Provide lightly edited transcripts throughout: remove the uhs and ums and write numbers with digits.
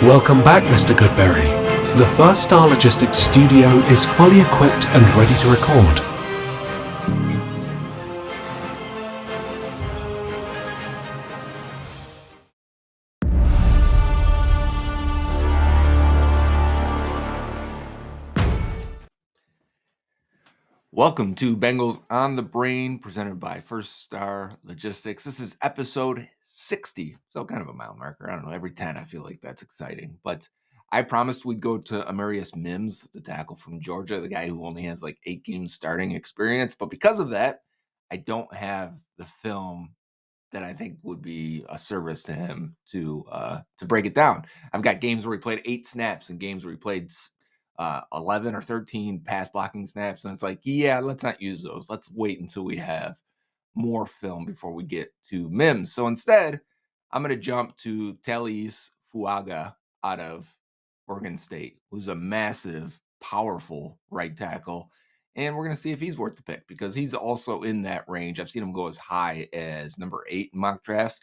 Welcome back, Mr. Goodberry. The First Star Logistics studio is fully equipped and ready to record. Welcome to Bengals On The Brain, presented by First Star Logistics. This is episode 60, so kind of a mile marker. I don't know, every 10 I feel like that's exciting. But I promised we'd go to Amarius Mims, the tackle from Georgia, the guy who only has like 8 games starting experience. But because of that, I don't have the film that I think would be a service to him to break it down. I've got games where he played 8 snaps and games where he played 11 or 13 pass blocking snaps. And it's like, yeah, let's not use those. Let's wait until we have more film before we get to Mims. So instead, I'm going to jump to Taliese Fuaga out of Oregon State, who's a massive, powerful right tackle. And we're going to see if he's worth the pick because he's also in that range. I've seen him go as high as number 8 in mock drafts.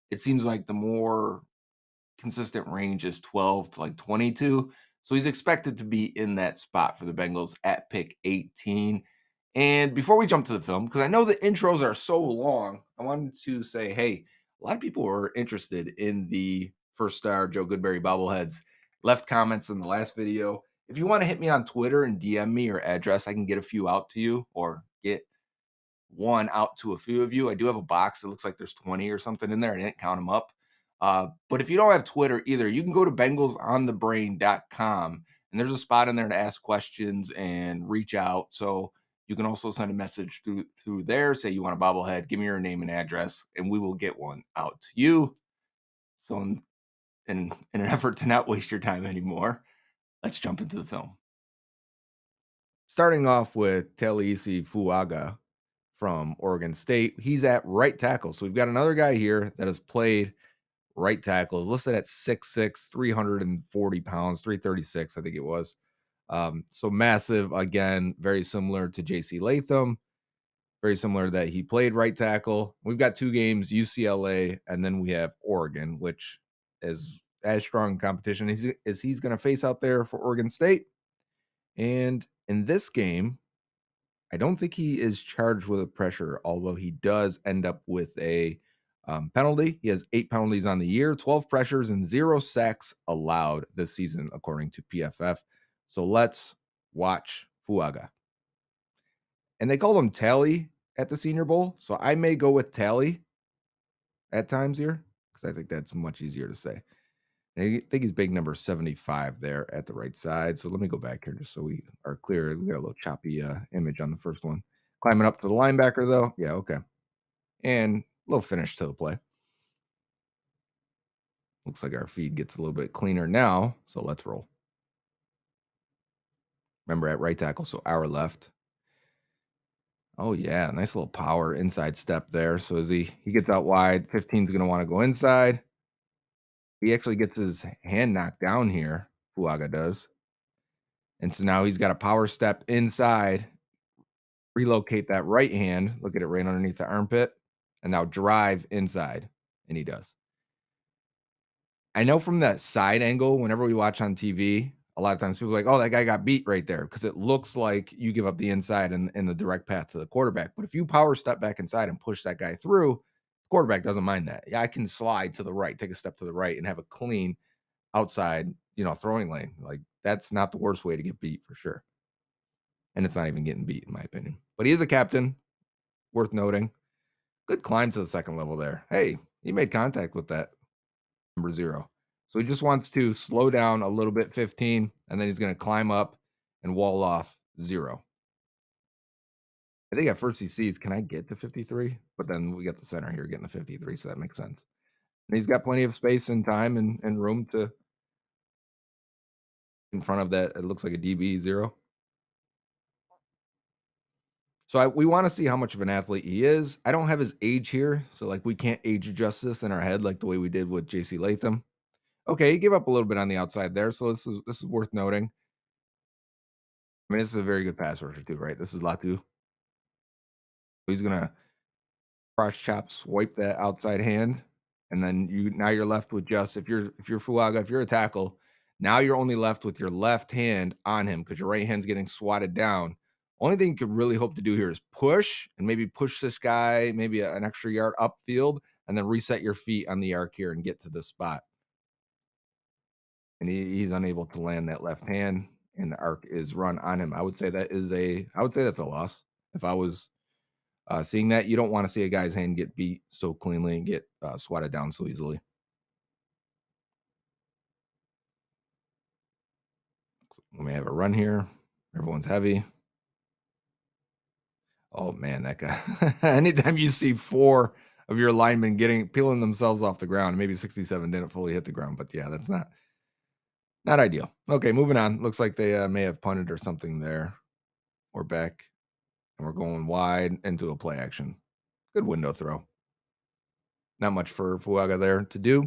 It seems like the more consistent range is 12 to like 22. So he's expected to be in that spot for the Bengals at pick 18. And before we jump to the film, because I know the intros are so long, I wanted to say, hey, a lot of people were interested in the First Star Joe Goodberry bobbleheads. Left comments in the last video. If you want to hit me on Twitter and DM me your address, I can get a few out to you or get one out to a few of you. I do have a box. It looks like there's 20 or something in there. I didn't count them up. But if you don't have Twitter either, you can go to bengalsonthebrain.com and there's a spot in there to ask questions and reach out. So you can also send a message through there. Say you want a bobblehead, give me your name and address, and we will get one out to you. So in an effort to not waste your time anymore, let's jump into the film. Starting off with Taliese Fuaga from Oregon State. He's at right tackle. So we've got another guy here that has played right tackle, listed at 6'6", 340 pounds, 336, I think it was. So massive, again, very similar to JC Latham, very similar that he played right tackle. We've got 2 games, UCLA, and then we have Oregon, which is as strong competition as he's going to face out there for Oregon State. And in this game, I don't think he is charged with a pressure, although he does end up with a penalty. He has 8 penalties on the year, 12 pressures, and 0 sacks allowed this season, according to PFF. So let's watch Fuaga. And they called him Tally at the Senior Bowl, so I may go with Tally at times here because I think that's much easier to say. And I think he's big number 75 there at the right side. So let me go back here just so we are clear. We got a little choppy image on the first one. Climbing up to the linebacker, though. Yeah, okay. And a little finish to the play. Looks like our feed gets a little bit cleaner now. So let's roll. Remember at right tackle, so our left. Oh, yeah. Nice little power inside step there. So as he gets out wide, 15 is going to want to go inside. He actually gets his hand knocked down here. Fuaga does. And so now he's got a power step inside, relocate that right hand, look at it right underneath the armpit, and now drive inside. And he does. I know from that side angle, whenever we watch on TV, a lot of times people are like, oh, that guy got beat right there because it looks like you give up the inside and the direct path to the quarterback. But if you power step back inside and push that guy through, the quarterback doesn't mind that. Yeah, I can slide to the right, take a step to the right, and have a clean outside, throwing lane. Like that's not the worst way to get beat for sure. And it's not even getting beat, in my opinion. But he is a captain, worth noting. Good climb to the second level there. Hey, he made contact with that number 0. So he just wants to slow down a little bit, 15, and then he's going to climb up and wall off 0. I think at first he sees, can I get to 53? But then we got the center here getting the 53, so that makes sense. And he's got plenty of space and time and room to in front of that. It looks like a DB 0. So we want to see how much of an athlete he is. I don't have his age here, so like we can't age adjust this in our head like the way we did with JC Latham. Okay, he gave up a little bit on the outside there, so this is worth noting. I mean, this is a very good pass rusher too, right? This is Latu. He's gonna cross chop swipe that outside hand And then you're left with just if you're Fuaga, if you're a tackle, now you're only left with your left hand on him because your right hand's getting swatted down. Only thing you could really hope to do here is push and maybe push this guy maybe an extra yard upfield and then reset your feet on the arc here and get to the spot. And he's unable to land that left hand, and the arc is run on him. I would say that's a loss. If I was seeing that, you don't want to see a guy's hand get beat so cleanly and get swatted down so easily. We may have a run here. Everyone's heavy. Oh man, that guy. Anytime you see four of your linemen peeling themselves off the ground, maybe 67 didn't fully hit the ground, but yeah, that's not ideal. Okay, moving on. Looks like they may have punted or something there. We're back and we're going wide into a play action. Good window throw. Not much for Fuaga there to do.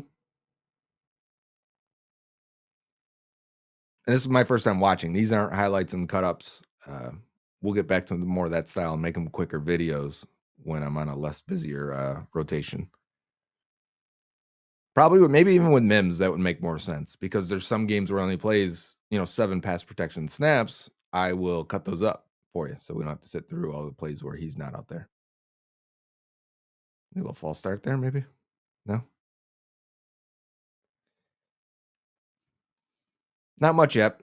And this is my first time watching. These aren't highlights and cut ups. We'll get back to more of that style and make them quicker videos when I'm on a less busier rotation. Probably maybe even with Mims, that would make more sense because there's some games where he only plays, 7 pass protection snaps. I will cut those up for you so we don't have to sit through all the plays where he's not out there. A little false start there, maybe? No? Not much yet.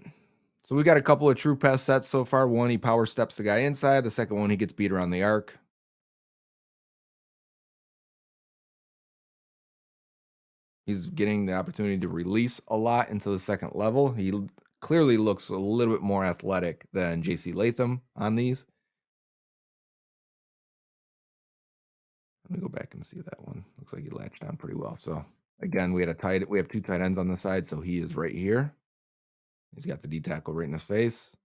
So we got a couple of true pass sets so far. One, he power steps the guy inside. The second one, he gets beat around the arc. He's getting the opportunity to release a lot into the second level. He clearly looks a little bit more athletic than JC Latham on these. Let me go back and see that one. Looks like he latched on pretty well. So again, we have 2 tight ends on the side. So he is right here. He's got the D tackle right in his face.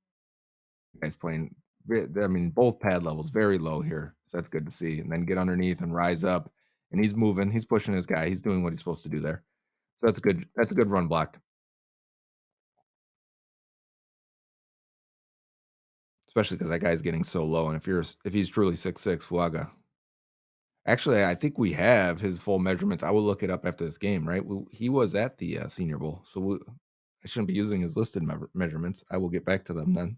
Guy's playing, both pad levels very low here. So that's good to see. And then get underneath and rise up. And he's moving. He's pushing his guy. He's doing what he's supposed to do there. So that's good. That's a good run block. Especially because that guy's getting so low. And if he's truly 6'6", Fuaga. Actually, I think we have his full measurements. I will look it up after this game, right? He was at the Senior Bowl. So I shouldn't be using his listed measurements. I will get back to them then.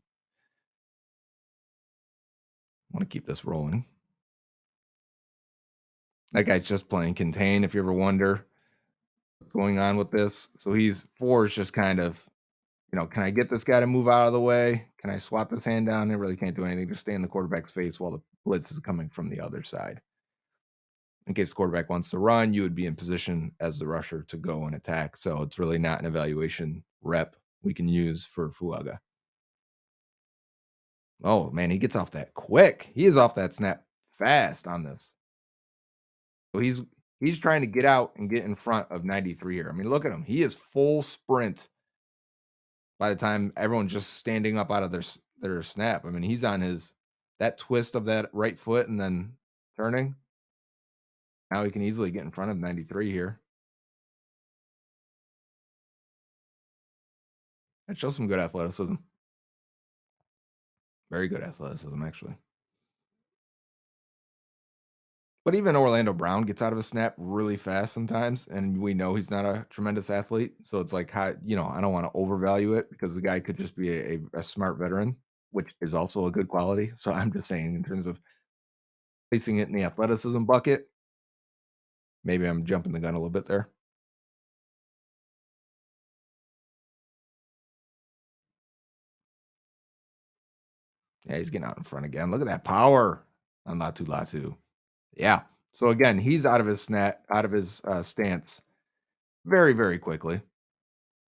I want to keep this rolling. That guy's just playing contain, if you ever wonder what's going on with this. So 4 is just kind of, can I get this guy to move out of the way? Can I swat this hand down? I really can't do anything. Just stay in the quarterback's face while the blitz is coming from the other side. In case the quarterback wants to run, you would be in position as the rusher to go and attack. So it's really not an evaluation rep we can use for Fuaga. Oh, man, he gets off that quick. He is off that snap fast on this. So he's trying to get out and get in front of 93 here. I mean, look at him. He is full sprint by the time everyone's just standing up out of their snap. I mean, he's on that twist of that right foot and then turning. Now he can easily get in front of 93 here. That shows some good athleticism. Very good athleticism, actually. But even Orlando Brown gets out of a snap really fast sometimes, and we know he's not a tremendous athlete. So it's like, I don't want to overvalue it because the guy could just be a smart veteran, which is also a good quality. So I'm just saying, in terms of placing it in the athleticism bucket, maybe I'm jumping the gun a little bit there. Yeah, he's getting out in front again. Look at that power on Latu Latu. Yeah. So again, he's out of his stance very, very quickly.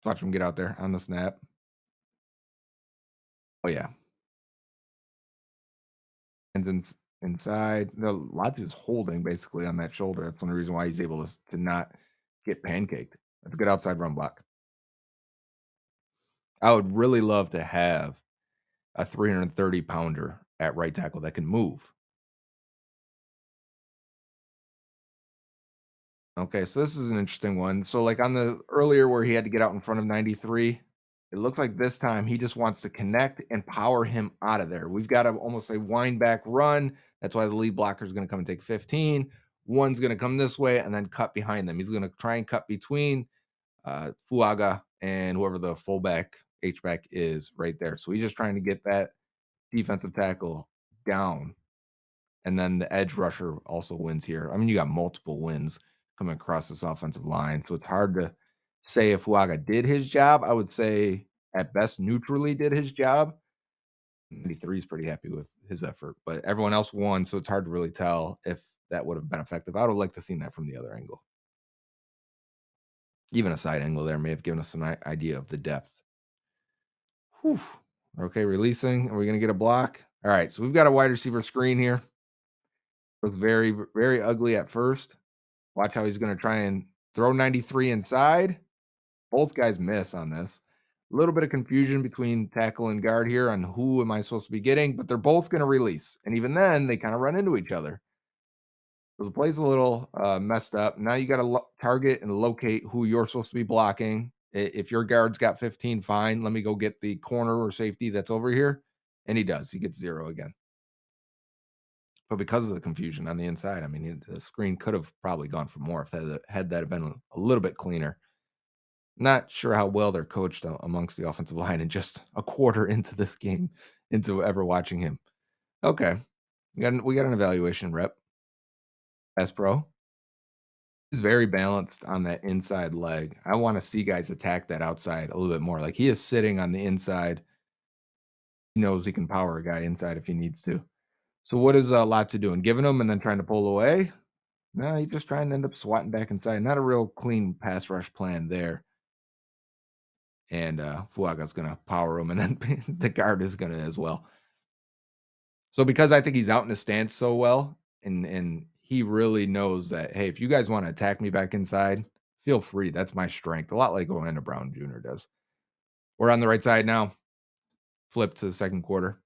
Watch him get out there on the snap. Oh yeah. And then inside, Latu's holding basically on that shoulder. That's one reason why he's able to not get pancaked. That's a good outside run block. I would really love to have a 330 pounder at right tackle that can move. Okay, so this is an interesting one. So, like on the earlier where he had to get out in front of 93, it looked like this time he just wants to connect and power him out of there. We've got almost a wind back run. That's why the lead blocker is going to come and take 15. One's going to come this way and then cut behind them. He's going to try and cut between Fuaga and whoever the fullback H-back is right there. So he's just trying to get that defensive tackle down. And then the edge rusher also wins here. I mean, you got multiple wins coming across this offensive line. So it's hard to say if Fuaga did his job. I would say at best neutrally did his job. 93 is pretty happy with his effort, but everyone else won. So it's hard to really tell if that would have been effective. I would have liked to seen that from the other angle. Even a side angle there may have given us an idea of the depth. Whew. Okay, releasing. Are we going to get a block? All right, so we've got a wide receiver screen here. Looks very, very ugly at first. Watch how he's going to try and throw 93 inside. Both guys miss on this. A little bit of confusion between tackle and guard here on who am I supposed to be getting, but they're both going to release. And even then, they kind of run into each other. So the play's a little messed up. Now you got to target and locate who you're supposed to be blocking. If your guard's got 15, fine. Let me go get the corner or safety that's over here. And he does. He gets 0 again. But because of the confusion on the inside, I mean, the screen could have probably gone for more if that had been a little bit cleaner. Not sure how well they're coached amongst the offensive line and just a quarter into this game, into ever watching him. Okay. We got an evaluation rep. S Pro. He's very balanced on that inside leg. I want to see guys attack that outside a little bit more. Like he is sitting on the inside. He knows he can power a guy inside if he needs to. So what is Lotsa doing? Giving him and then trying to pull away? No, he's just trying to end up swatting back inside. Not a real clean pass rush plan there. And Fuaga's going to power him, and then the guard is going to as well. So because I think he's out in his stance so well, and he really knows that, hey, if you guys want to attack me back inside, feel free. That's my strength. A lot like Orlando Brown Jr. does. We're on the right side now. Flip to the second quarter.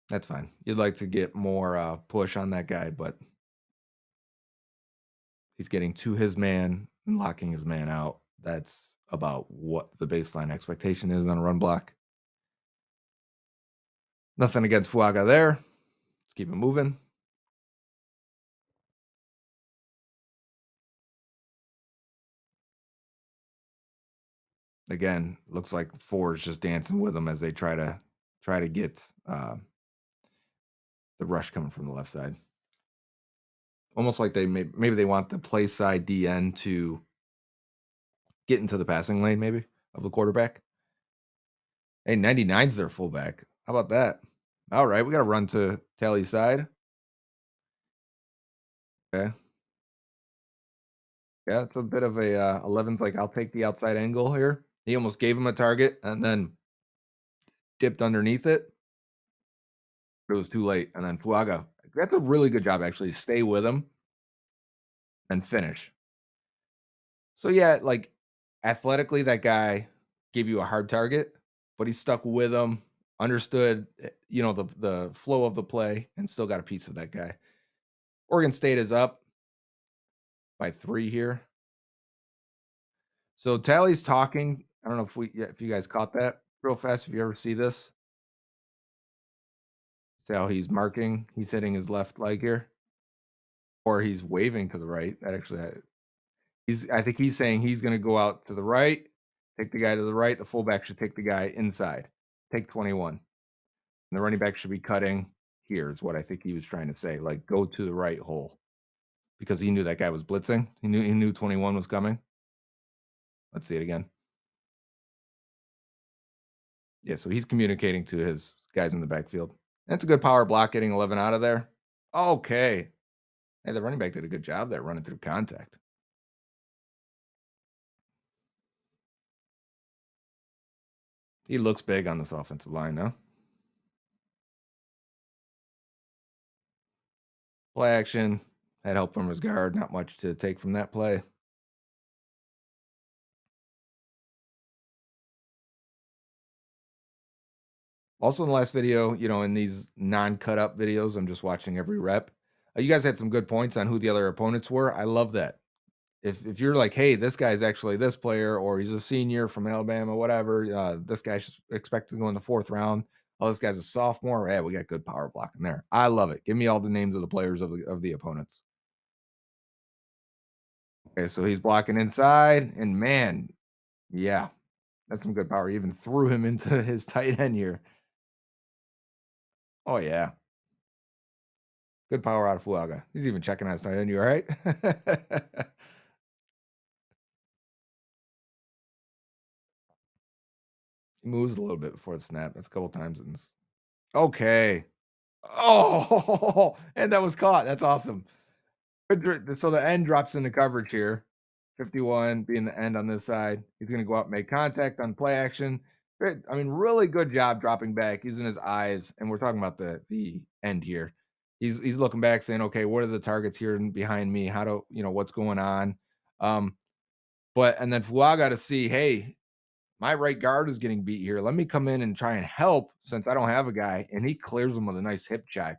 That's fine. You'd like to get more push on that guy, but he's getting to his man and locking his man out. That's about what the baseline expectation is on a run block. Nothing against Fuaga there. Let's keep it moving. Again, looks like 4 is just dancing with them as they try to get the rush coming from the left side. Almost like maybe they want the play side DN to get into the passing lane, maybe, of the quarterback. Hey, 99's their fullback. How about that? All right, we got to run to Tally's side. Okay. Yeah, it's a bit of a 11th. Like, I'll take the outside angle here. He almost gave him a target and then dipped underneath it. It was too late. And then Fuaga, that's a really good job, actually. Stay with him and finish. So, yeah, like, athletically, that guy gave you a hard target, but he stuck with him, understood, the flow of the play, and still got a piece of that guy. Oregon State is up by 3 here. So Tally's talking. I don't know if you guys caught that real fast. If you ever see this, see how he's marking. He's hitting his left leg here, or he's waving to the right. That actually, I think he's saying he's going to go out to the right, take the guy to the right. The fullback should take the guy inside, take 21. And the running back should be cutting here. Is what I think he was trying to say. Like go to the right hole, because he knew that guy was blitzing. He knew 21 was coming. Let's see it again. Yeah, so he's communicating to his guys in the backfield. That's a good power block, getting 11 out of there. Okay. Hey, the running back did a good job there running through contact. He looks big on this offensive line now. Play action. Had help from his guard. Not much to take from that play. Also, in the last video, in these non-cut up videos, I'm just watching every rep. You guys had some good points on who the other opponents were. I love that. If you're like, hey, this guy's actually this player, or he's a senior from Alabama, whatever, this guy's expected to go in the 4th round. Oh, this guy's a sophomore. Yeah, we got good power blocking there. I love it. Give me all the names of the players of the opponents. Okay, so he's blocking inside, and man, yeah, that's some good power. He even threw him into his tight end here. Oh yeah, good power out of Fuaga. He's even checking out his tight end. You all right? He moves a little bit before the snap. That's a couple times in this. Okay. Oh, and that was caught. That's awesome. So the end drops into coverage here. 51 being the end on this side. He's going to go up, make contact on play action. I mean, really good job dropping back, using his eyes. And we're talking about the end here. He's looking back, saying, "Okay, what are the targets here and behind me? How do what's going on?" Um, but and then Fuaga to see, hey, my right guard is getting beat here. Let me come in and try and help since I don't have a guy. And he clears him with a nice hip check.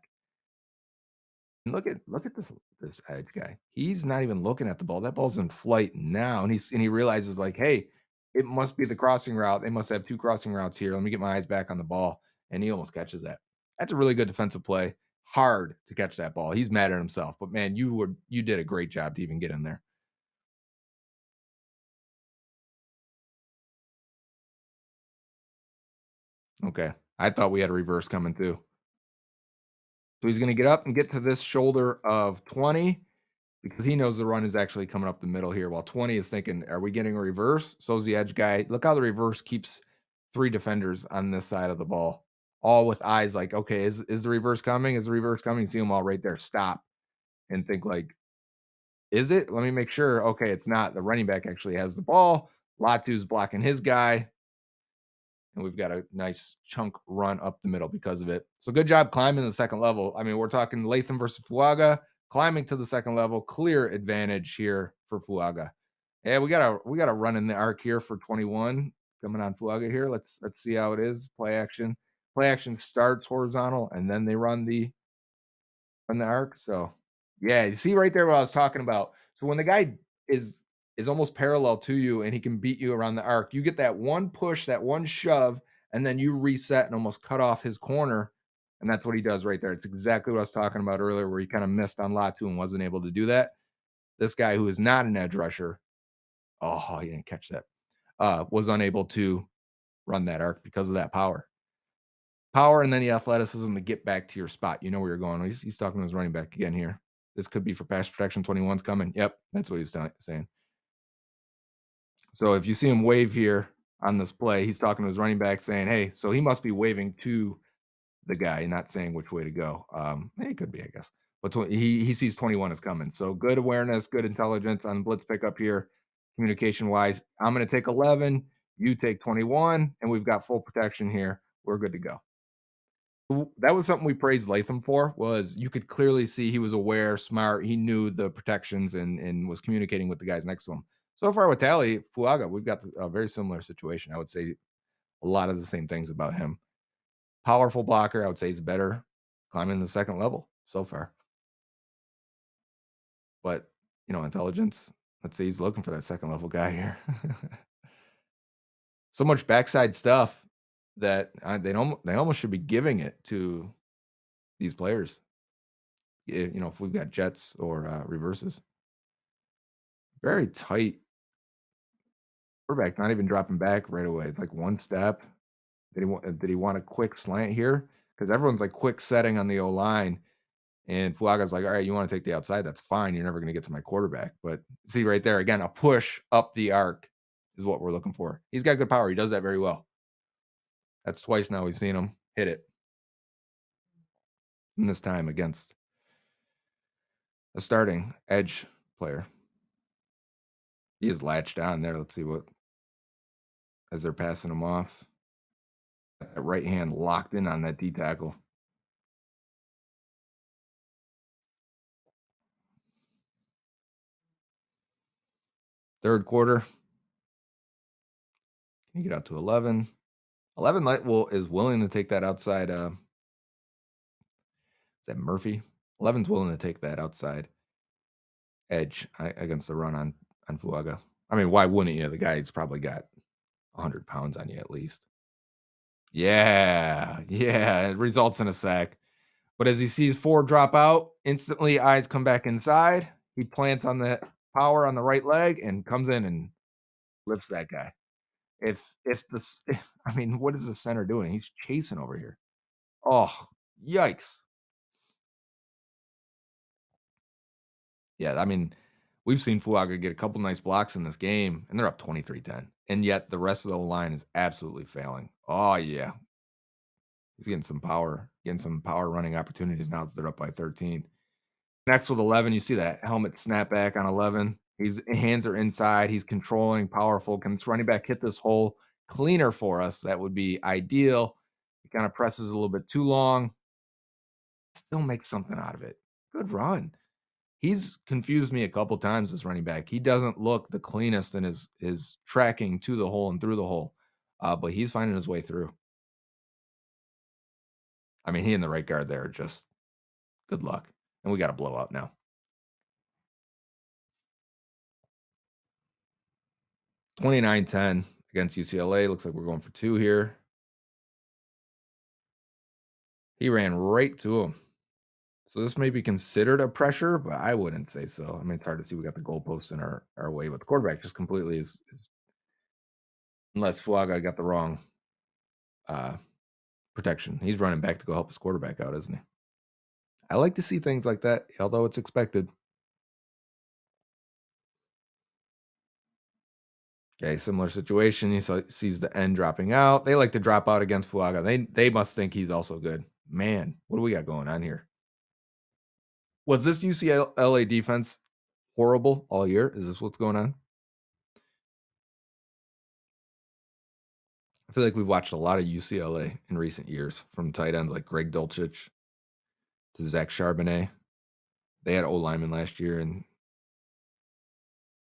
And look at this edge guy. He's not even looking at the ball. That ball's in flight now, and he realizes like, hey, it must be the crossing route. They must have two crossing routes here. Let me get my eyes back on the ball, and he almost catches that. That's a really good defensive play. Hard to catch that ball. He's mad at himself, but man, you did a great job to even get in there. Okay, I thought we had a reverse coming too. So he's going to get up and get to this shoulder of 20 because he knows the run is actually coming up the middle here. While 20 is thinking, are we getting a reverse? So's the edge guy. Look how the reverse keeps three defenders on this side of the ball, all with eyes like, okay, is the reverse coming? Is the reverse coming? See them all right there. Stop and think like, is it? Let me make sure. Okay, it's not. The running back actually has the ball. Latu's blocking his guy, and we've got a nice chunk run up the middle because of it. So good job climbing the second level. I mean, we're talking Latham versus Fuaga, climbing to the second level, clear advantage here for Fuaga. Yeah, we got a run in the arc here for 21 coming on Fuaga here. Let's see how it is. Play action. Play action starts horizontal and then they run the arc. So yeah, you see right there what I was talking about. So when the guy is almost parallel to you and he can beat you around the arc, you get that one push, that one shove, and then you reset and almost cut off his corner. And that's what he does right there. It's exactly what I was talking about earlier, where he kind of missed on Latu and wasn't able to do that. This guy who is not an edge rusher, oh, he didn't catch that, was unable to run that arc because of that power. Power and then the athleticism to get back to your spot. You know where you're going. He's talking to his running back again here. This could be for pass protection. 21's coming. Yep, that's what he's saying. So if you see him wave here on this play, he's talking to his running back saying, hey, so he must be waving to the guy, not saying which way to go. He could be, I guess. But he sees 21 is coming. So good awareness, good intelligence on blitz pickup here, communication wise. I'm going to take 11. You take 21, and we've got full protection here. We're good to go. That was something we praised Latham for. Was you could clearly see he was aware, smart. He knew the protections and was communicating with the guys next to him. So far with Fuaga, we've got a very similar situation. I would say a lot of the same things about him. Powerful blocker. I would say he's better climbing the second level so far. But intelligence. Let's say he's looking for that second level guy here. So much backside stuff that they almost should be giving it to these players. If we've got jets or reverses. Very tight quarterback, not even dropping back right away. Like one step. Did he want a quick slant here? Because everyone's like quick setting on the O line. And Fuaga's like, all right, you want to take the outside? That's fine. You're never going to get to my quarterback. But see right there, again, a push up the arc is what we're looking for. He's got good power. He does that very well. That's twice now we've seen him hit it. And this time against a starting edge player. He is latched on there. Let's see what, as they're passing him off. That right hand locked in on that D tackle. Third quarter. Can you get out to 11? 11 is willing to take that outside. Is that Murphy? 11's willing to take that outside edge against the run on Fuaga. I mean, why wouldn't you? The guy's probably got 100 pounds on you at least. Yeah, yeah, it results in a sack. But as he sees 4 drop out, instantly eyes come back inside. He plants on the power on the right leg and comes in and lifts that guy. If this I mean, what is the center doing? He's chasing over here. Oh, yikes. Yeah, I mean, we've seen Fuaga get a couple nice blocks in this game, and they're up 23-10, and yet the rest of the line is absolutely failing. Oh, yeah. He's getting some power running opportunities now that they're up by 13. Next with 11, you see that helmet snap back on 11. His hands are inside. He's controlling, powerful. Can this running back hit this hole cleaner for us? That would be ideal. He kind of presses a little bit too long, still makes something out of it. Good run. He's confused me a couple times as running back. He doesn't look the cleanest in his tracking to the hole and through the hole, but he's finding his way through. I mean, he and the right guard there, just good luck. And we got a blowout now. 29-10 against UCLA. Looks like we're going for 2 here. He ran right to him. So this may be considered a pressure, but I wouldn't say so. I mean, it's hard to see. We got the goalposts in our way, but the quarterback just completely is unless Fuaga got the wrong uh, protection. He's running back to go help his quarterback out, isn't he? I like to see things like that, although it's expected. Okay, similar situation. Sees the end dropping out. They like to drop out against Fuaga. They must think he's also good. Man, what do we got going on here? Was this UCLA defense horrible all year? Is this what's going on? I feel like we've watched a lot of UCLA in recent years, from tight ends like Greg Dulcich to Zach Charbonnet. They had O lineman last year, and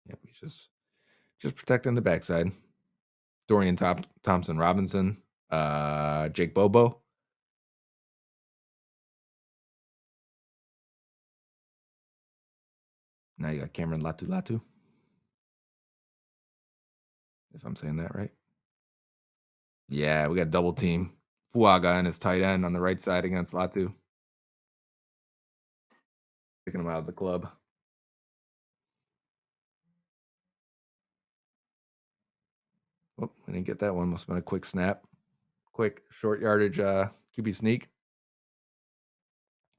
yep, he's just protecting the backside. Dorian Thompson Robinson, Jake Bobo. Now you got Cameron Latu, if I'm saying that right. Yeah, we got double team. Fuaga and his tight end on the right side against Latu, picking him out of the club. Oh, I didn't get that one. Must have been a quick snap. Quick short yardage QB sneak.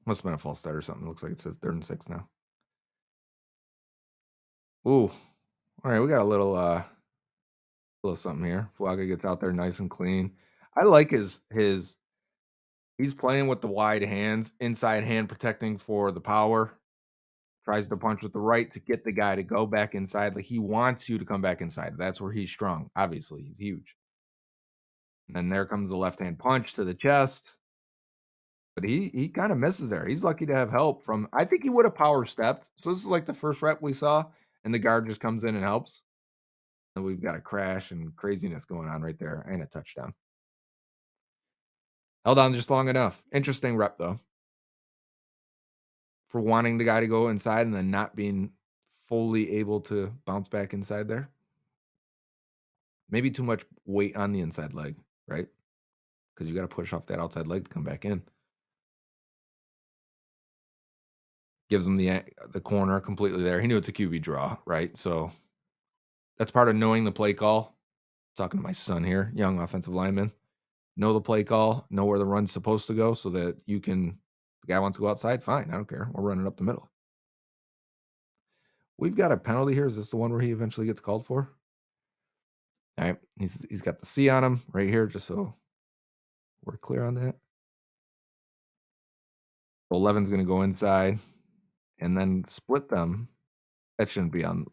Must have been a false start or something. Looks like it says 3rd and 6 now. Ooh. All right, we got a little something here. Fuaga gets out there nice and clean. I like his he's playing with the wide hands, inside hand protecting for the power. Tries to punch with the right to get the guy to go back inside. Like he wants you to come back inside. That's where he's strong. Obviously, he's huge. And then there comes the left hand punch to the chest. But he kind of misses there. He's lucky to have help from I think he would have power stepped. So this is like the first rep we saw, and the guard just comes in and helps. And we've got a crash and craziness going on right there and a touchdown. Held on just long enough. Interesting rep though, for wanting the guy to go inside and then not being fully able to bounce back inside there. Maybe too much weight on the inside leg, right? Because you got to push off that outside leg to come back in. Gives him the corner completely there. He knew it's a QB draw, right? So that's part of knowing the play call. Talking to my son here, young offensive lineman. Know the play call, know where the run's supposed to go so that you can the guy wants to go outside, fine, I don't care. We're running up the middle. We've got a penalty here. Is this the one where he eventually gets called for? All right. He's got the C on him right here, just so we're clear on that. 11's going to go inside and then split them. That shouldn't be on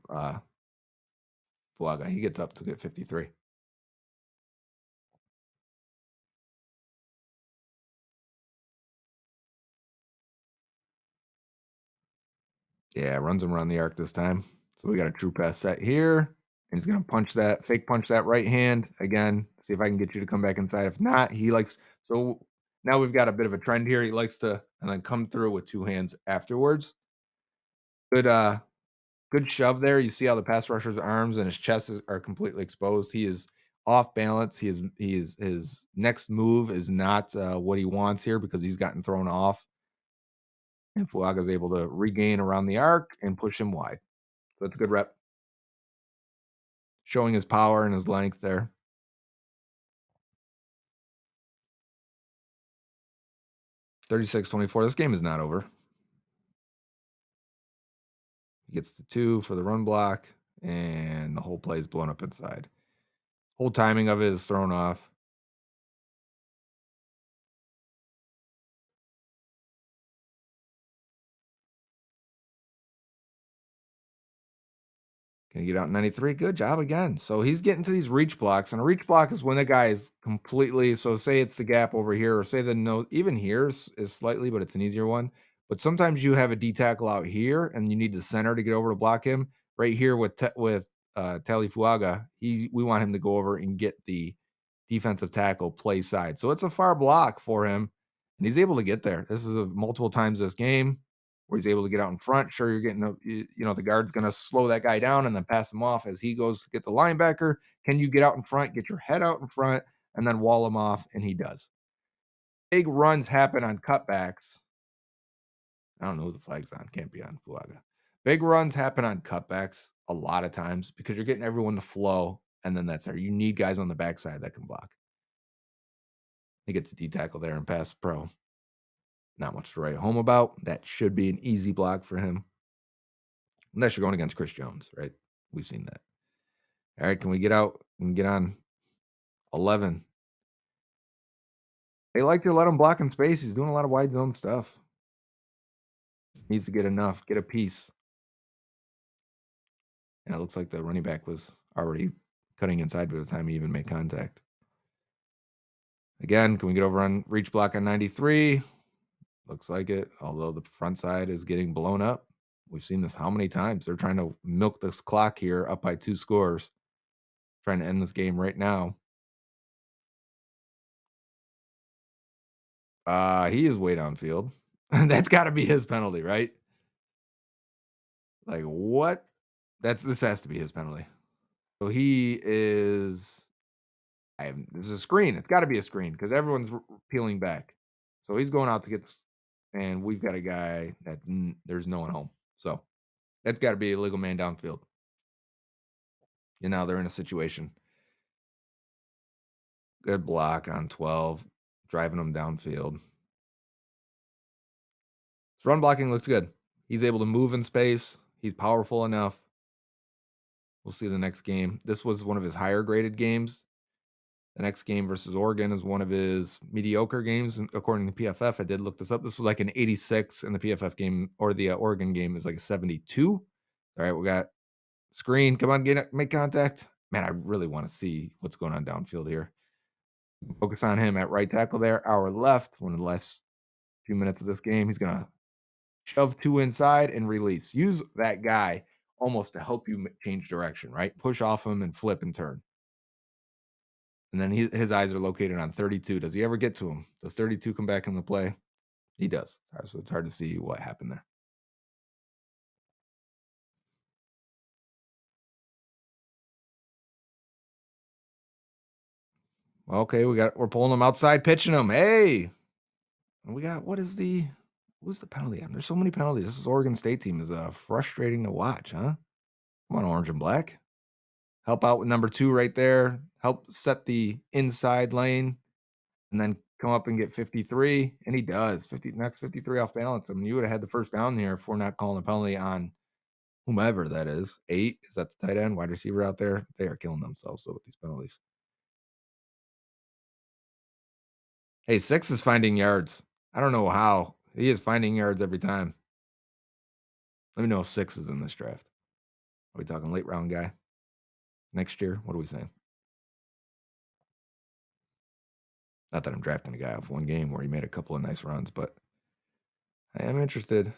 Fuaga. He gets up to get 53. Yeah, runs him around the arc this time. So we got a true pass set here. And he's going to fake punch that right hand. Again, see if I can get you to come back inside. If not, he likes, so now we've got a bit of a trend here. He likes to, and then come through with 2 hands afterwards. Good shove there. You see how the pass rusher's arms and his chest are completely exposed. He is off balance. His next move is not what he wants here because he's gotten thrown off. And Fuaga is able to regain around the arc and push him wide. So it's a good rep. Showing his power and his length there. 36-24. This game is not over. He gets the 2 for the run block, and the whole play is blown up inside. Whole timing of it is thrown off. Can he get out in 93? Good job again. So he's getting to these reach blocks, and a reach block is when the guy is completely. So say it's the gap over here, or say the no, even here is slightly, but it's an easier one. But sometimes you have a D tackle out here, and you need the center to get over to block him. Right here with Taliese Fuaga, we want him to go over and get the defensive tackle play side. So it's a far block for him, and he's able to get there. This is multiple times this game where he's able to get out in front. Sure, you're getting the guard's going to slow that guy down and then pass him off as he goes to get the linebacker. Can you get out in front, get your head out in front, and then wall him off? And he does. Big runs happen on cutbacks. I don't know who the flag's on. Can't be on Fuaga. Big runs happen on cutbacks a lot of times because you're getting everyone to flow, and then that's there. You need guys on the backside that can block. He gets a D tackle there and pass pro. Not much to write home about. That should be an easy block for him. Unless you're going against Chris Jones, right? We've seen that. All right, can we get out and get on 11? They like to let him block in space. He's doing a lot of wide zone stuff. Needs to get enough, get a piece. And it looks like the running back was already cutting inside by the time he even made contact. Again, can we get over on reach block on 93? Looks like it, although the front side is getting blown up. We've seen this how many times? They're trying to milk this clock here up by 2 scores. Trying to end this game right now. He is way downfield. That's got to be his penalty, right? Like what? This has to be his penalty. So he is. This is a screen. It's got to be a screen because everyone's peeling back. So he's going out to get, and we've got a guy that there's no one home. So that's got to be a illegal man downfield. And now they're in a situation. Good block on 12, driving him downfield. His run blocking looks good. He's able to move in space. He's powerful enough. We'll see the next game. This was one of his higher graded games. The next game versus Oregon is one of his mediocre games, according to PFF. I did look this up. This was like an 86, and the PFF game or the Oregon game is like a 72. All right, we got screen. Come on, make contact. Man, I really want to see what's going on downfield here. Focus on him at right tackle there. Hour left. One of the last few minutes of this game. He's going to shove 2 inside and release. Use that guy almost to help you change direction, right? Push off him and flip and turn. And then his eyes are located on 32. Does he ever get to him? Does 32 come back into play? He does. So it's hard to see what happened there. Okay, we're pulling him outside, pitching him. Hey, we got who's the penalty on? There's so many penalties. This is Oregon State team is frustrating to watch, huh? Come on, orange and black. Help out with number 2 right there. Help set the inside lane, and then come up and get 53. And he does. Next 53 off balance. I mean, you would have had the first down there if we're not calling a penalty on whomever that is. 8, is that the tight end, wide receiver out there? They are killing themselves with these penalties. Hey, 6 is finding yards. I don't know how. He is finding yards every time. Let me know if 6 is in this draft. Are we talking late round guy? Next year? What are we saying? Not that I'm drafting a guy off one game where he made a couple of nice runs, but I am interested.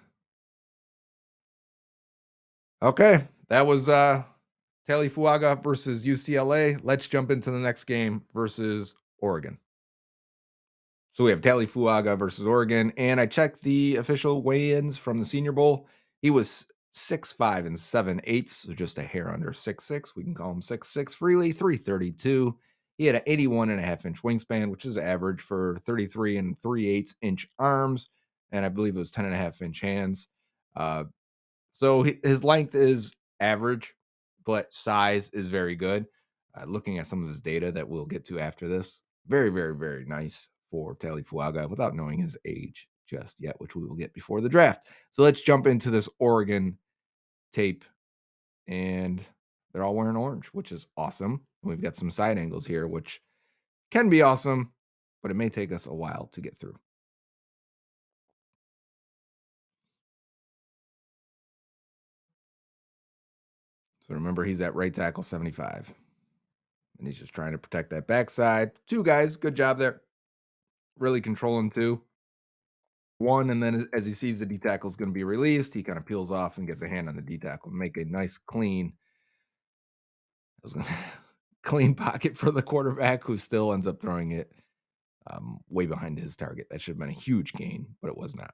Okay, that was Taliese Fuaga versus UCLA. Let's jump into the next game versus Oregon. So we have Taliese Fuaga versus Oregon, and I checked the official weigh-ins from the Senior Bowl. He was 6'5" and 7/8, so just a hair under 6'6". We can call him 6'6" freely, 332. He had an 81.5-inch wingspan, which is average for 33 and 3/8-inch arms, and I believe it was 10.5-inch hands. Uh, so his length is average, but size is very good. Looking at some of his data that we'll get to after this, very, very, very nice for Taliese Fuaga without knowing his age just yet, which we will get before the draft. So let's jump into this Oregon tape, and they're all wearing orange, which is awesome. We've got some side angles here, which can be awesome, but it may take us a while to get through. So remember, he's at right tackle 75, and he's just trying to protect that backside. Two guys, good job there. Really controlling two. One, and then as he sees the D tackle is going to be released, he kind of peels off and gets a hand on the D tackle, make a nice clean, clean pocket for the quarterback, who still ends up throwing it way behind his target. That should have been a huge gain, but it was not.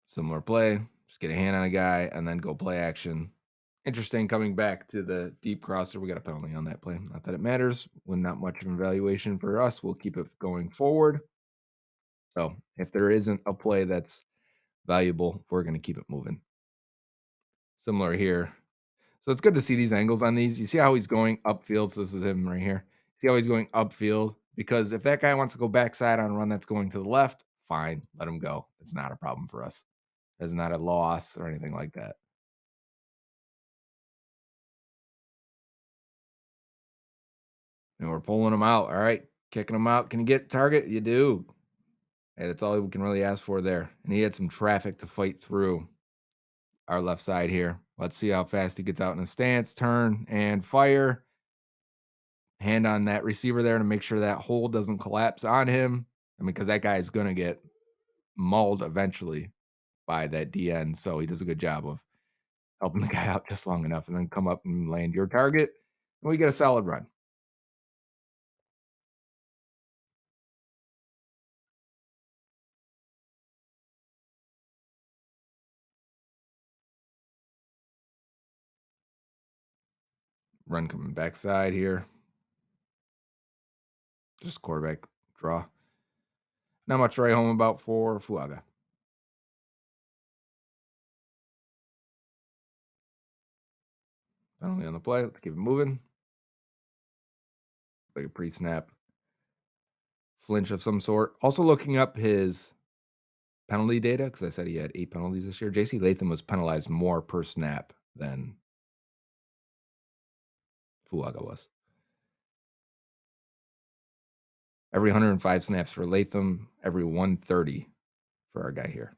Similar play, just get a hand on a guy and then go play action. Interesting, coming back to the deep crosser. We got a penalty on that play. Not that it matters. When not much of an evaluation for us, we'll keep it going forward. So if there isn't a play that's valuable, we're going to keep it moving. Similar here. So it's good to see these angles on these. You see how he's going upfield. So this is him right here. See how he's going upfield? Because if that guy wants to go backside on a run that's going to the left, fine, let him go. It's not a problem for us. It's not a loss or anything like that. And we're pulling him out. All right, kicking him out. Can you get target? You do. Hey, that's all we can really ask for there. And he had some traffic to fight through our left side here. Let's see how fast he gets out in a stance, turn, and fire. Hand on that receiver there to make sure that hole doesn't collapse on him. I mean, because that guy is going to get mauled eventually by that DN. So he does a good job of helping the guy out just long enough and then come up and land your target. And we get a solid run. Run coming backside here. Just quarterback draw. Not much to write home about for Fuaga. Penalty on the play. Let's keep it moving. Like a pre-snap flinch of some sort. Also looking up his penalty data, because I said he had 8 penalties this year. JC Latham was penalized more per snap than Fuaga was. Every 105 snaps for Latham, every 130 for our guy here.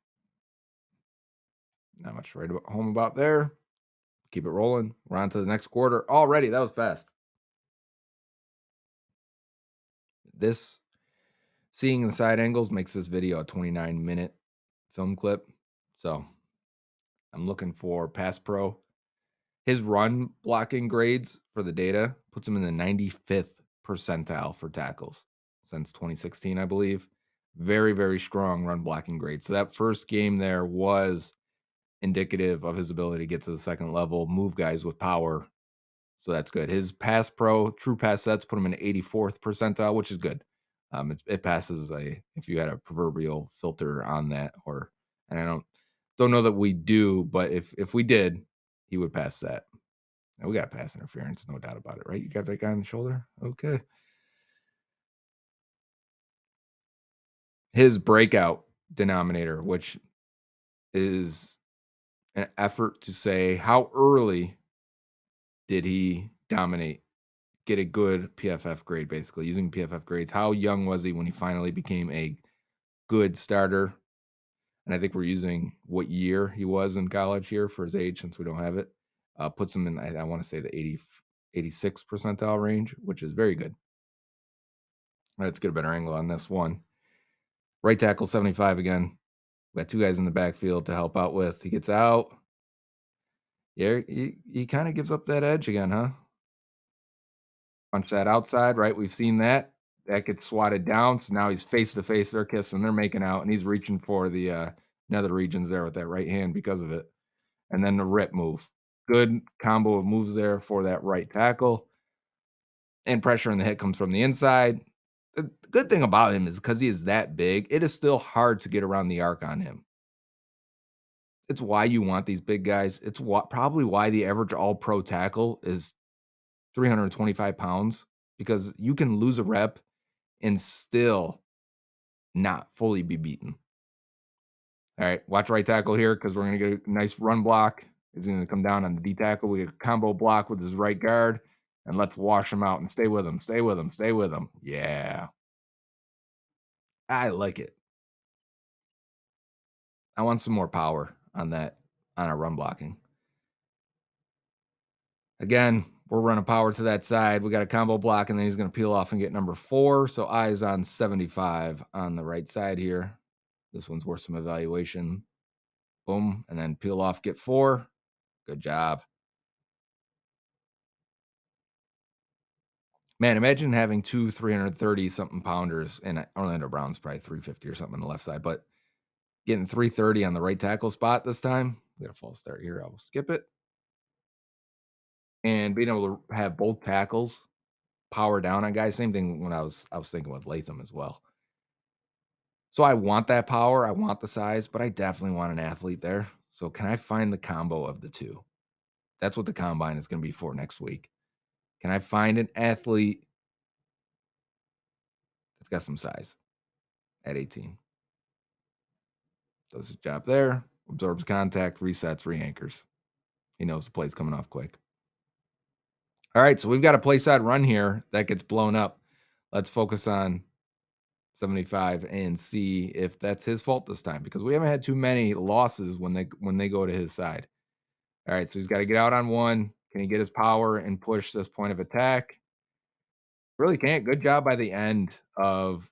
Not much to write home about there. Keep it rolling. We're on to the next quarter. Already, that was fast. This, seeing the side angles makes this video a 29-minute film clip. So I'm looking for Pass Pro. His run blocking grades for the data puts him in the 95th percentile for tackles since 2016, I believe. Very, very strong run blocking grade. So that first game there was indicative of his ability to get to the second level, move guys with power. So that's good. His Pass Pro true pass sets put him in the 84th percentile, which is good. It passes if you had a proverbial filter on that, and I don't know that we do, but if we did, he would pass that. And we got pass interference, no doubt about it, right? You got that guy on the shoulder? Okay. His breakout denominator, which is an effort to say how early did he dominate, get a good PFF grade, basically using PFF grades. How young was he when he finally became a good starter? And I think we're using what year he was in college here for his age, since we don't have it. Puts him in, I want to say, the 86th percentile range, which is very good. Let's get a better angle on this one. Right tackle 75 again. We got 2 guys in the backfield to help out with. He gets out. Yeah, he kind of gives up that edge again, huh? Punch that outside, right? We've seen that. That gets swatted down. So now he's face to face. They're kissing. They're making out, and he's reaching for the nether regions there with that right hand because of it. And then the rip move. Good combo of moves there for that right tackle, and pressure in the hit comes from the inside. The good thing about him is because he is that big, it is still hard to get around the arc on him. It's why you want these big guys. It's probably why the average all pro tackle is 325 pounds, because you can lose a rep and still not fully be beaten. All right, watch right tackle here because we're going to get a nice run block. He's going to come down on the D tackle. We get a combo block with his right guard, and let's wash him out and stay with him. Stay with him. Stay with him. Yeah, I like it. I want some more power on that on our run blocking. Again, we're running power to that side. We got a combo block, and then he's going to peel off and get number 4. So eyes on 75 on the right side here. This one's worth some evaluation. Boom, and then peel off, get 4. Good job. Man, imagine having 2 330 something pounders, and Orlando Brown's probably 350 or something on the left side, but getting 330 on the right tackle spot this time. We got a false start here. I will skip it. And being able to have both tackles power down on guys. Same thing when I was thinking with Latham as well. So I want that power, I want the size, but I definitely want an athlete there. So can I find the combo of the two? That's what the combine is going to be for next week. Can I find an athlete that's got some size at 18? Does his job there, absorbs contact, resets, re-anchors. He knows the play's coming off quick. All right, so we've got a play side run here that gets blown up. Let's focus on 75 and see if that's his fault this time, because we haven't had too many losses when they go to his side. All right, so he's got to get out on one. Can he get his power and push this point of attack? Really can't. Good job by the end of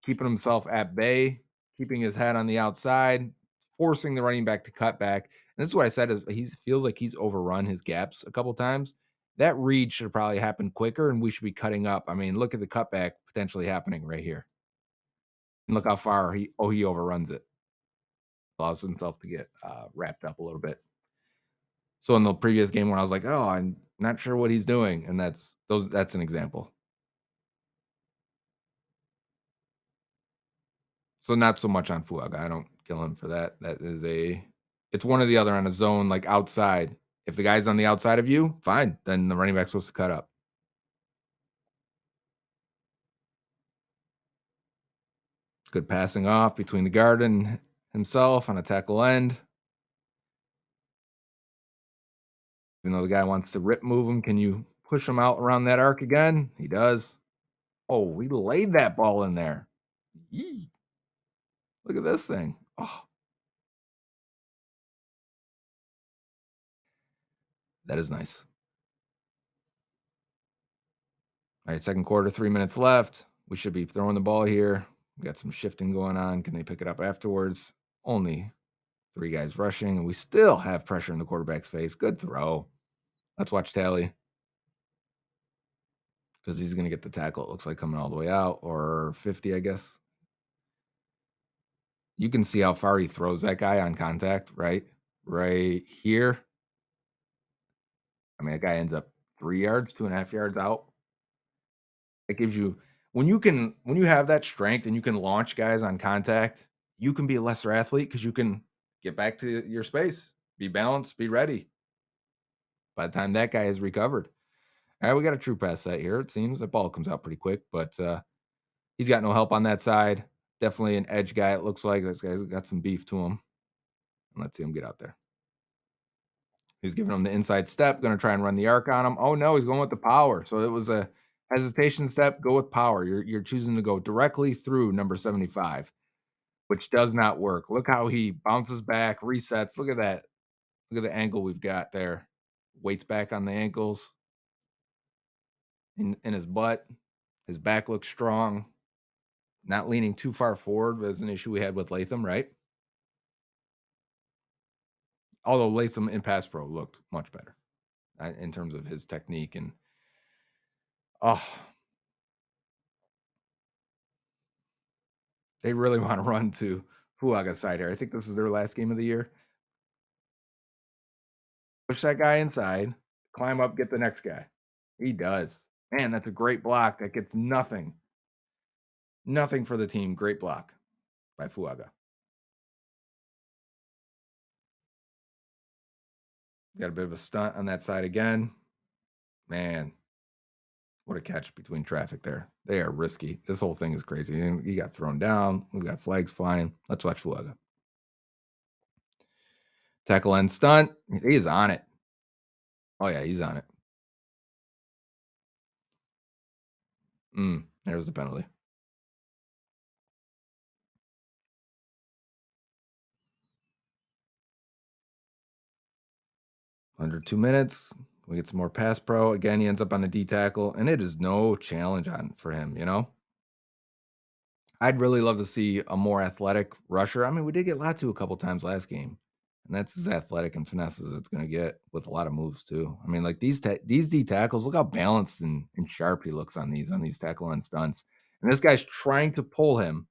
keeping himself at bay, keeping his head on the outside, forcing the running back to cut back. And this is what I said is he feels like he's overrun his gaps a couple times. That read should probably happen quicker, and we should be cutting up. I mean, look at the cutback potentially happening right here. And look how far he overruns it. Allows himself to get wrapped up a little bit. So in the previous game where I was like, oh, I'm not sure what he's doing, and that's an example. So not so much on Fuaga. I don't kill him for that. It's one or the other on a zone like outside. If the guy's on the outside of you, fine. Then the running back's supposed to cut up. Good passing off between the guard and himself on a tackle end. Even though the guy wants to rip move him, can you push him out around that arc again? He does. Oh, we laid that ball in there. Yee. Look at this thing. Oh, that is nice. All right, second quarter, 3 minutes left. We should be throwing the ball here. We got some shifting going on. Can they pick it up afterwards? Only 3 guys rushing, and we still have pressure in the quarterback's face. Good throw. Let's watch Tally, because he's going to get the tackle. It looks like coming all the way out, or 50, I guess. You can see how far he throws that guy on contact, right? Right here. I mean, that guy ends up 3 yards, 2.5 yards out. It gives you when you have that strength and you can launch guys on contact, you can be a lesser athlete because you can get back to your space, be balanced, be ready by the time that guy is recovered. All right, we got a true pass set here. It seems that ball comes out pretty quick, but he's got no help on that side. Definitely an edge guy. It looks like this guy's got some beef to him. Let's see him get out there. He's giving him the inside step, going to try and run the arc on him. Oh no, he's going with the power. So it was a hesitation step. Go with power. You're choosing to go directly through number 75, which does not work. Look how he bounces back, resets. Look at that. Look at the angle we've got there. Weights back on the ankles, in his butt. His back looks strong. Not leaning too far forward was an issue we had with Latham, right? Although Latham in pass pro looked much better in terms of his technique and oh, they really want to run to Fuaga's side here. I think this is their last game of the year, Push that guy inside, climb up, get the next guy. He does. Man, that's a great block that gets nothing. Nothing for the team. Great block by Fuaga. Got a bit of a stunt on that side again. Man, what a catch between traffic there. They are risky. This whole thing is crazy. And he got thrown down. We got flags flying. Let's watch Fuaga. Tackle and stunt. He is on it. Oh, yeah, he's on it. There's the penalty. Under 2 minutes. We get some more pass pro. Again, he ends up on a D tackle, and it is no challenge on for him, you know? I'd really love to see a more athletic rusher. I mean, we did get Latu a couple times last game, and that's as athletic and finesse as it's going to get with a lot of moves too. I mean, like these D tackles, look how balanced and sharp he looks on these tackle and stunts. And this guy's trying to pull him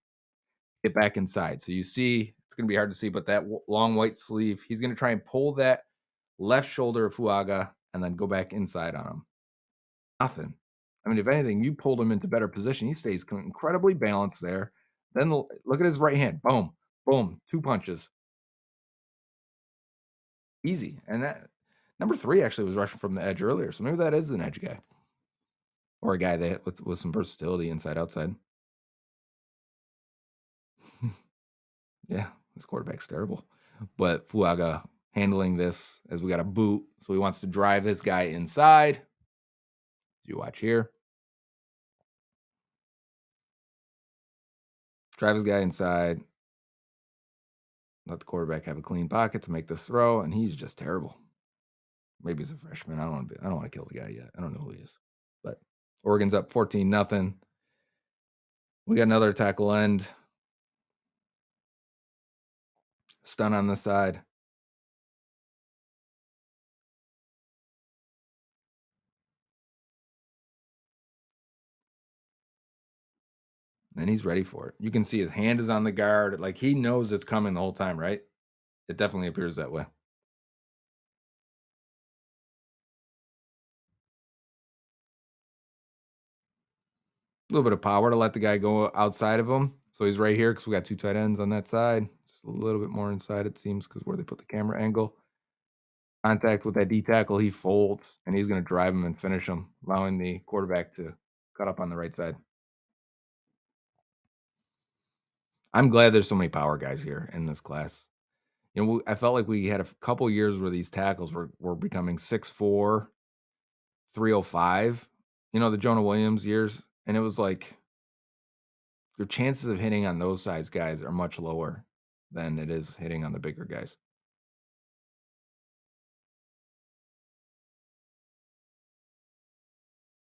get back inside. So you see, it's going to be hard to see, but that long white sleeve, he's going to try and pull that left shoulder of Fuaga and then go back inside on him. Nothing. I mean, if anything, you pulled him into better position. He stays incredibly balanced there. Then look at his right hand. Boom, boom, 2 punches. Easy. And that number 3 actually was rushing from the edge earlier. So maybe that is an edge guy or a guy that with some versatility inside outside. Yeah, this quarterback's terrible. But Fuaga handling this as we got a boot. So he wants to drive this guy inside. You watch here. Drive his guy inside. Let the quarterback have a clean pocket to make this throw, and he's just terrible. Maybe he's a freshman. I don't want to kill the guy yet. I don't know who he is. But Oregon's up 14-0. We got another tackle end. Stun on the side. And he's ready for it. You can see his hand is on the guard. Like he knows it's coming the whole time, right? It definitely appears that way. A little bit of power to let the guy go outside of him. So he's right here because we got 2 tight ends on that side. Just a little bit more inside, it seems, because where they put the camera angle. Contact with that D tackle, he folds, and he's going to drive him and finish him, allowing the quarterback to cut up on the right side. I'm glad there's so many power guys here in this class. You know, I felt like we had a couple years where these tackles were becoming 6'4", 305. You know, the Jonah Williams years, and it was like your chances of hitting on those size guys are much lower than it is hitting on the bigger guys.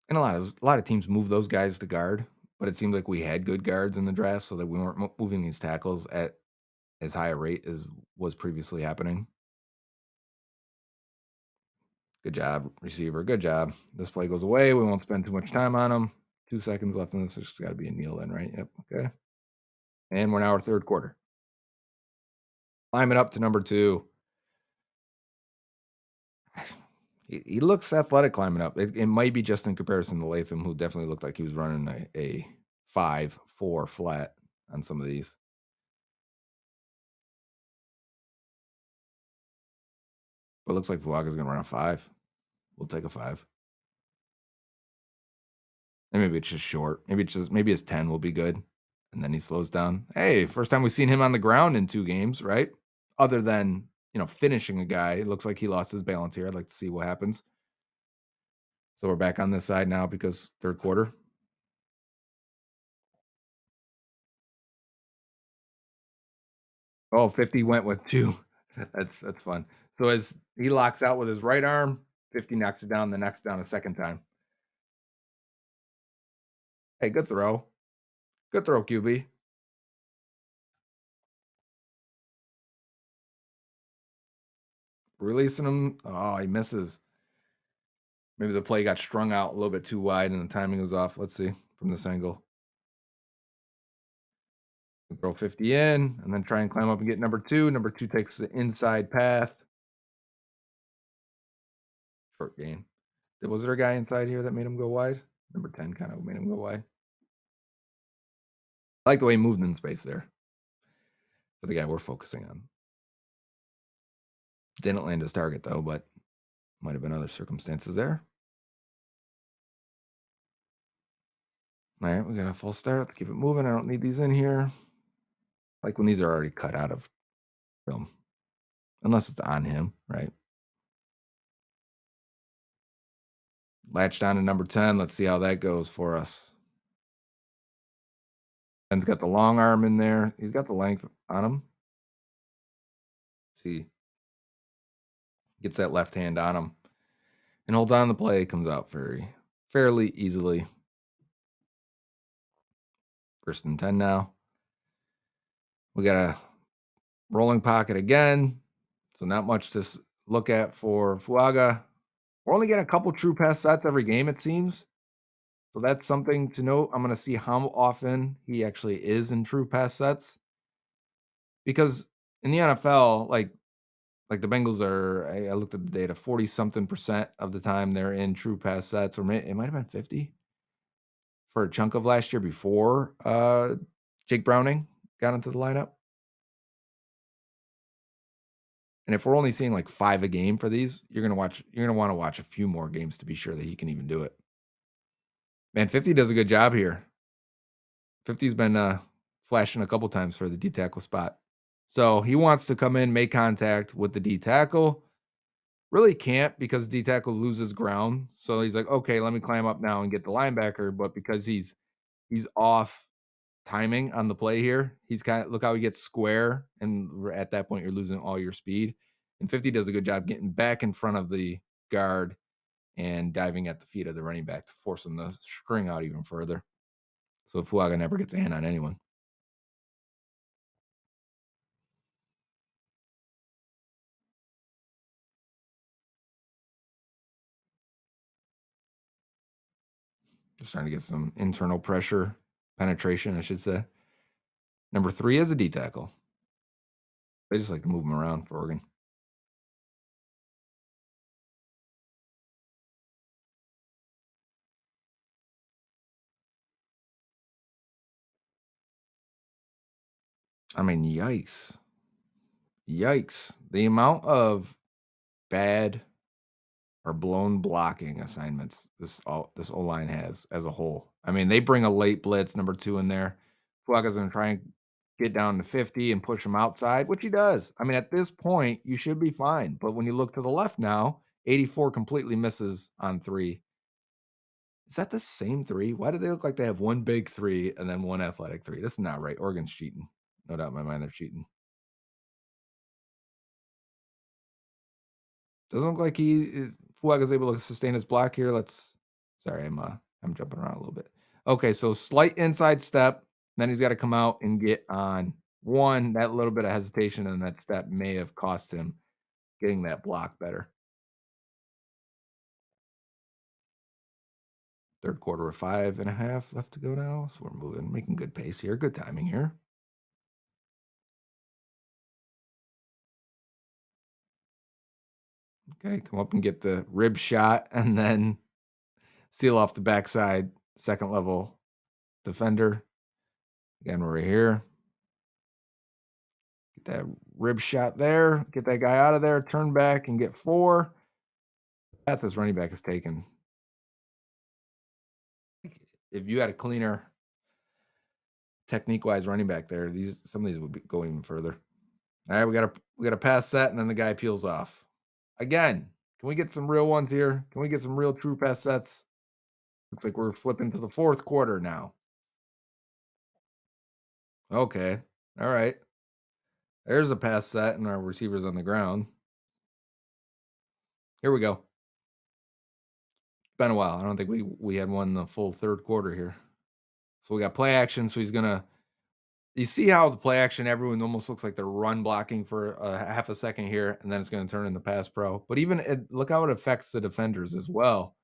And a lot of teams move those guys to guard, but it seemed like we had good guards in the draft, so that we weren't moving these tackles at as high a rate as was previously happening. Good job, receiver. Good job. This play goes away. We won't spend too much time on them. 2 seconds left in this. There's got to be a kneel then, right? Yep. Okay. And we're now our third quarter. Climbing up to number 2. He looks athletic climbing up. It might be just in comparison to Latham, who definitely looked like he was running a 5.4 flat on some of these. But it looks like Fuaga's going to run a 5. We'll take a 5. And maybe it's just short. Maybe his 10 will be good. And then he slows down. Hey, first time we've seen him on the ground in 2 games, right? Other than, finishing a guy. It looks like he lost his balance here. I'd like to see what happens. So we're back on this side now because third quarter. Oh, 50 went with 2. That's fun. So as he locks out with his right arm, 50 knocks it down, the next down a second time. Hey, good throw. Good throw, QB. Releasing him. Oh, he misses. Maybe the play got strung out a little bit too wide and the timing was off. Let's see from this angle. Throw 50 in and then try and climb up and get number 2. Number 2 takes the inside path. Short gain. Was there a guy inside here that made him go wide? Number 10 kind of made him go wide. I like the way he moved in space there for the guy we're focusing on. Didn't land his target, though, but might have been other circumstances there. All right, we got a full start. Let's keep it moving. I don't need these in here. Like when these are already cut out of film. Unless it's on him, right? Latched on to number 10. Let's see how that goes for us. And got the long arm in there. He's got the length on him. See, gets that left hand on him and holds on the play. Comes out fairly easily. 1st and 10 now. We got a rolling pocket again. So not much to look at for Fuaga. We're only getting a couple true pass sets every game, it seems. So that's something to note. I'm going to see how often he actually is in true pass sets. Because in the NFL, like the Bengals are, I looked at the data, 40-something% of the time they're in true pass sets, or it might have been 50 for a chunk of last year before Jake Browning got into the lineup. And if we're only seeing like 5 a game for these, you're gonna want to watch a few more games to be sure that he can even do it. Man, 50 does a good job here. 50's been flashing a couple times for the D tackle spot. So he wants to come in, make contact with the D tackle. Really can't because D tackle loses ground. So he's like, okay, let me climb up now and get the linebacker. But because he's off timing on the play here, he's look how he gets square, and at that point you're losing all your speed. And 50 does a good job getting back in front of the guard and diving at the feet of the running back to force him to string out even further. So Fuaga never gets a hand on anyone. Just trying to get some internal pressure, penetration, I should say. Number 3 is a D tackle. They just like to move him around for Oregon. I mean, yikes. Yikes. The amount of bad or blown blocking assignments this O-line has as a whole. I mean, they bring a late blitz, number 2 in there. Fuaga's going to try and get down to 50 and push him outside, which he does. I mean, at this point, you should be fine. But when you look to the left now, 84 completely misses on 3. Is that the same 3? Why do they look like they have one big 3 and then one athletic 3? This is not right. Oregon's cheating. No doubt in my mind they're cheating. Doesn't look like Fuaga's able to sustain his block here. Sorry, I'm jumping around a little bit. Okay, so slight inside step. Then he's got to come out and get on 1. That little bit of hesitation and that step may have cost him getting that block better. 3rd quarter with 5.5 left to go now. So we're making good pace here. Good timing here. Okay, come up and get the rib shot and then seal off the backside, 2nd level defender. Again, we're right here. Get that rib shot there. Get that guy out of there. Turn back and get 4. The path this running back is taken. If you had a cleaner technique-wise running back there, some of these would go even further. All right, we got a pass set, and then the guy peels off. Again, can we get some real ones here? Can we get some real true pass sets? Looks like we're flipping to the 4th quarter now. Okay. All right. There's a pass set, and our receiver's on the ground. Here we go. It's been a while. I don't think we had one the full 3rd quarter here. So we got play action. So he's gonna. You see how the play action, everyone almost looks like they're run blocking for a half a second here, and then it's going to turn into pass pro. But look how it affects the defenders as well.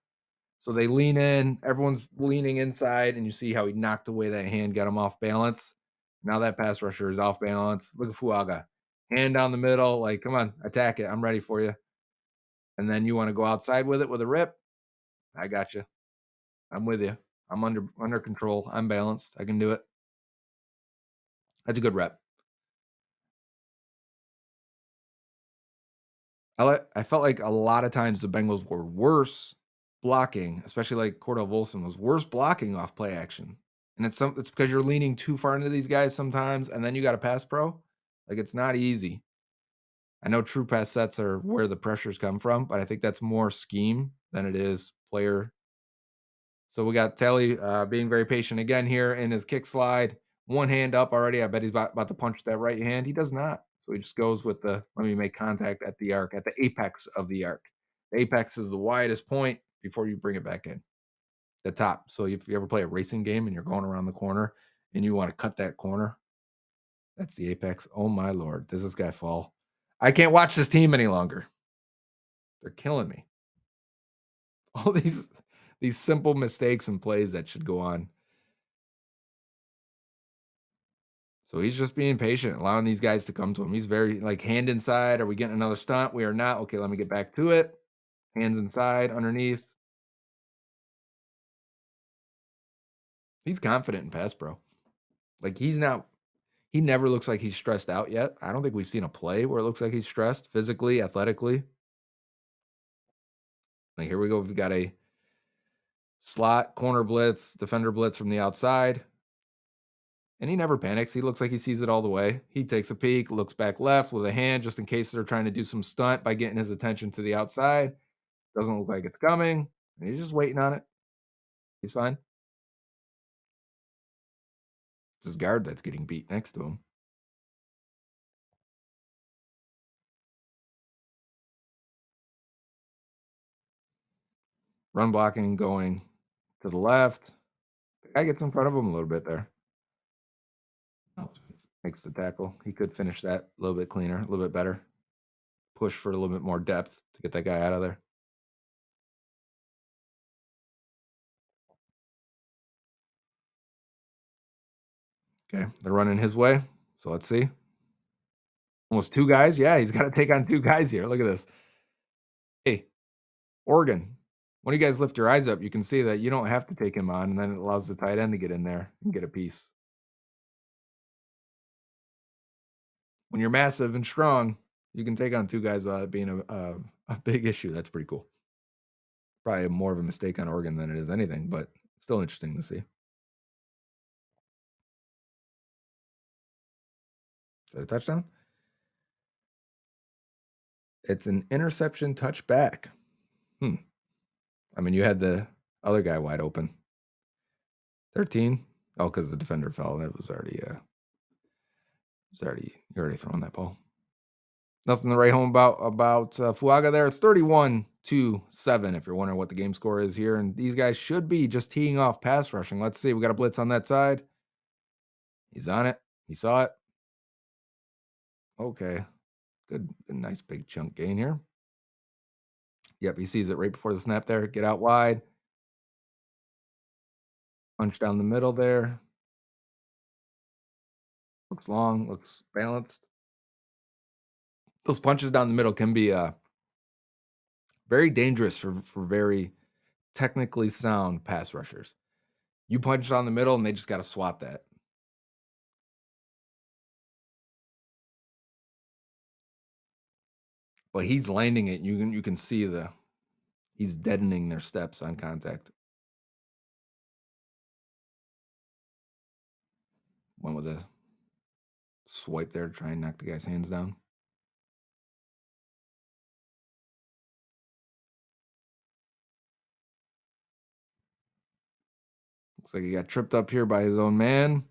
So they lean in, everyone's leaning inside, and you see how he knocked away that hand, got him off balance. Now that pass rusher is off balance. Look at Fuaga. Hand down the middle, like, come on, attack it. I'm ready for you. and then you want to go outside with it with a rip. I got you. I'm with you. I'm under control. I'm balanced. I can do it. That's a good rep. I felt like a lot of times the Bengals were worse blocking, especially like Cordell Volson was worse blocking off play action. And it's because you're leaning too far into these guys sometimes, and then you got a pass pro. Like it's not easy. I know true pass sets are where the pressures come from, but I think that's more scheme than it is player. So we got Tally being very patient again here in his kick slide. One hand up already. I bet he's about to punch that right hand. He does not. So he just goes with the let me make contact at the arc, at the apex of the arc. The apex is the widest point before you bring it back in. The top. So if you ever play a racing game and you're going around the corner and you want to cut that corner, that's the apex. Oh my lord. Does this guy fall? I can't watch this team any longer. They're killing me. All these simple mistakes and plays that should go on. So he's just being patient, allowing these guys to come to him. He's very like hand inside. Are we getting another stunt? We are not. Okay, let me get back to it. Hands inside, underneath. He's confident in pass pro. Like he's not. He never looks like he's stressed out yet. I don't think we've seen a play where it looks like he's stressed physically, athletically. Like here we go. We've got a slot corner blitz, defender blitz from the outside. And he never panics. He looks like he sees it all the way. He takes a peek, looks back left with a hand just in case they're trying to do some stunt by getting his attention to the outside. Doesn't look like it's coming. And he's just waiting on it. He's fine. It's his guard that's getting beat next to him. Run blocking going to the left. The guy gets in front of him a little bit there. Oh, makes the tackle. He could finish that a little bit cleaner, a little bit better. Push for a little bit more depth to get that guy out of there. Okay, they're running his way. So let's see. Almost two guys. Yeah, he's got to take on two guys here. Look at this. Hey, Oregon, when you guys lift your eyes up, you can see that you don't have to take him on, and then it allows the tight end to get in there and get a piece. When you're massive and strong, you can take on two guys without it being a big issue. That's pretty cool. Probably more of a mistake on Oregon than it is anything, but still interesting to see. Is that a touchdown? It's an interception touchback. I mean, you had the other guy wide open. 13. Oh, because the defender fell. It was already you're already throwing that ball. Nothing to write home about Fuaga there. It's 31-7 if you're wondering what the game score is here. And these guys should be just teeing off pass rushing. Let's see. We got a blitz on that side. He's on it. He saw it. Okay. Good. Nice big chunk gain here. Yep, he sees it right before the snap there. Get out wide. Punch down the middle there. Looks long, looks balanced. Those punches down the middle can be very dangerous for very technically sound pass rushers. You punch down the middle and they just got to swat that. But he's landing it. You can see he's deadening their steps on contact. Went with a swipe there to try and knock the guy's hands down. Looks like he got tripped up here by his own man.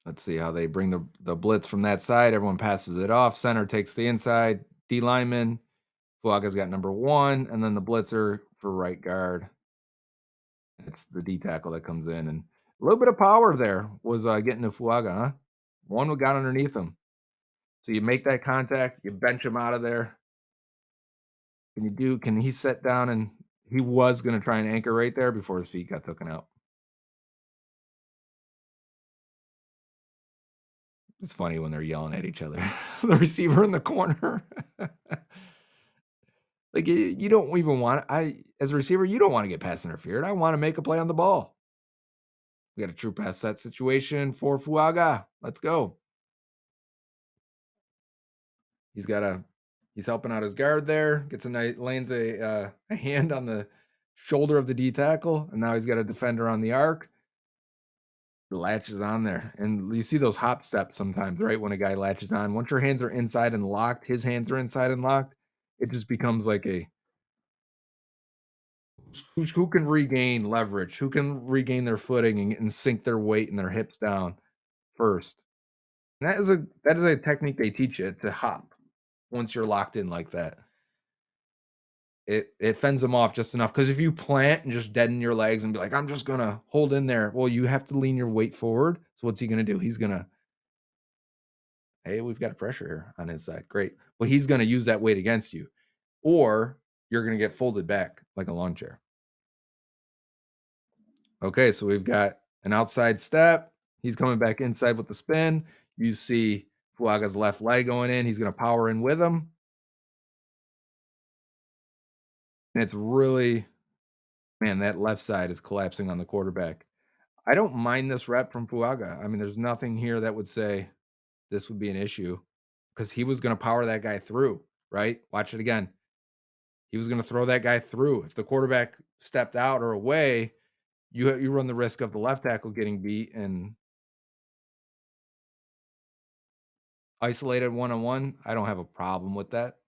Let's see how they bring the blitz from that side. Everyone passes it off. Center takes the inside. D lineman. Fuaga's got number 1, and then the blitzer for right guard. It's the D tackle that comes in, and a little bit of power there was getting to Fuaga, huh? One got underneath him. So you make that contact, you bench him out of there. Can he sit down, and he was going to try and anchor right there before his feet got taken out. It's funny when they're yelling at each other. The receiver in the corner. Like, you don't even want as a receiver, you don't wanna get pass interfered. I wanna make a play on the ball. We got a true pass set situation for Fuaga. Let's go. He's got a he's helping out his guard there, gets a nice lands a hand on the shoulder of the D tackle, and now he's got a defender on the arc. Latches on there, and you see those hop steps sometimes, right? When a guy latches on, once your hands are inside and locked, his hands are inside and locked, it just becomes like a who can regain leverage, who can regain their footing and sink their weight and their hips down first. And that is a technique they teach you to hop once you're locked in like that. It fends them off just enough because if you plant and just deaden your legs and be like, I'm just gonna hold in there, well, you have to lean your weight forward. So what's he gonna do? He's gonna, hey, we've got a pressure here on his side. Great. Well, he's gonna use that weight against you, or you're gonna get folded back like a lawn chair. Okay, so we've got an outside step. He's coming back inside with the spin. You see Fuaga's left leg going in. He's gonna power in with him. And it's really, man, that left side is collapsing on the quarterback. I don't mind this rep from Fuaga. I mean, there's nothing here that would say this would be an issue because he was going to power that guy through, right? Watch it again. He was going to throw that guy through. If the quarterback stepped out or away, you run the risk of the left tackle getting beat and isolated one on one. I don't have a problem with that.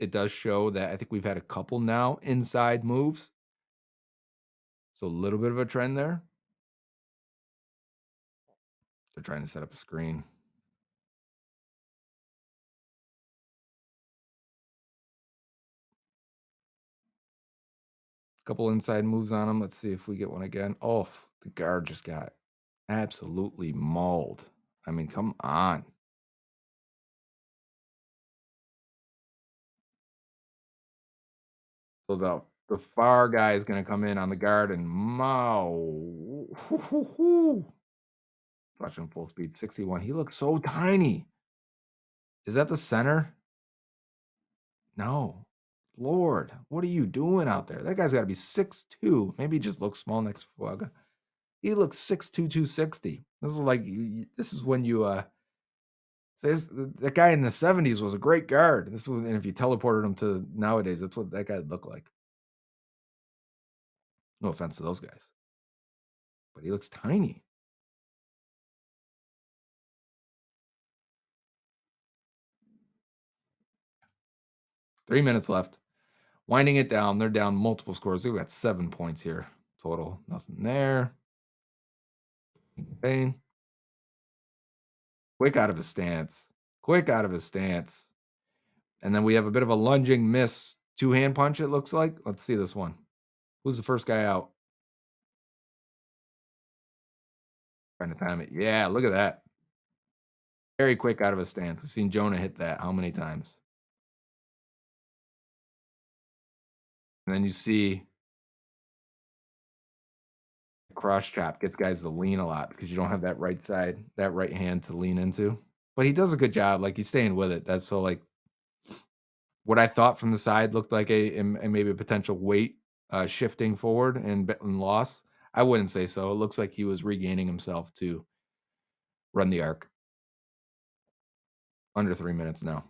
It does show that I think we've had a couple now inside moves. So a little bit of a trend there. They're trying to set up a screen. Couple inside moves on him. Let's see if we get one again. Oh, the guard just got absolutely mauled. I mean, come on. So the far guy is going to come in on the guard and mow. Watch him full speed 61. He looks so tiny. Is that the center? No. Lord, what are you doing out there? That guy's got to be 6'2". Maybe he just looks small next to Fuaga. He looks 6'2", 260. This is like, this is when you, that guy in the 70s was a great guard. This was, and if you teleported him to nowadays, that's what that guy looked like. No offense to those guys, but he looks tiny. Three minutes left. Winding it down. They're down multiple scores. We've got 7 points here total. Nothing there. Bane. Quick out of his stance. Quick out of his stance. And then we have a bit of a lunging miss. Two-hand punch, it looks like. Let's see this one. Who's the first guy out? Trying to time it. Yeah, look at that. Very quick out of his stance. We've seen Jonah hit that how many times? And then you see cross chop gets guys to lean a lot because you don't have that right side, that right hand to lean into. But he does a good job. Like he's staying with it. That's so like what I thought from the side looked like and maybe a potential weight shifting forward and loss. I wouldn't say so. It looks like he was regaining himself to run the arc. Under 3 minutes now.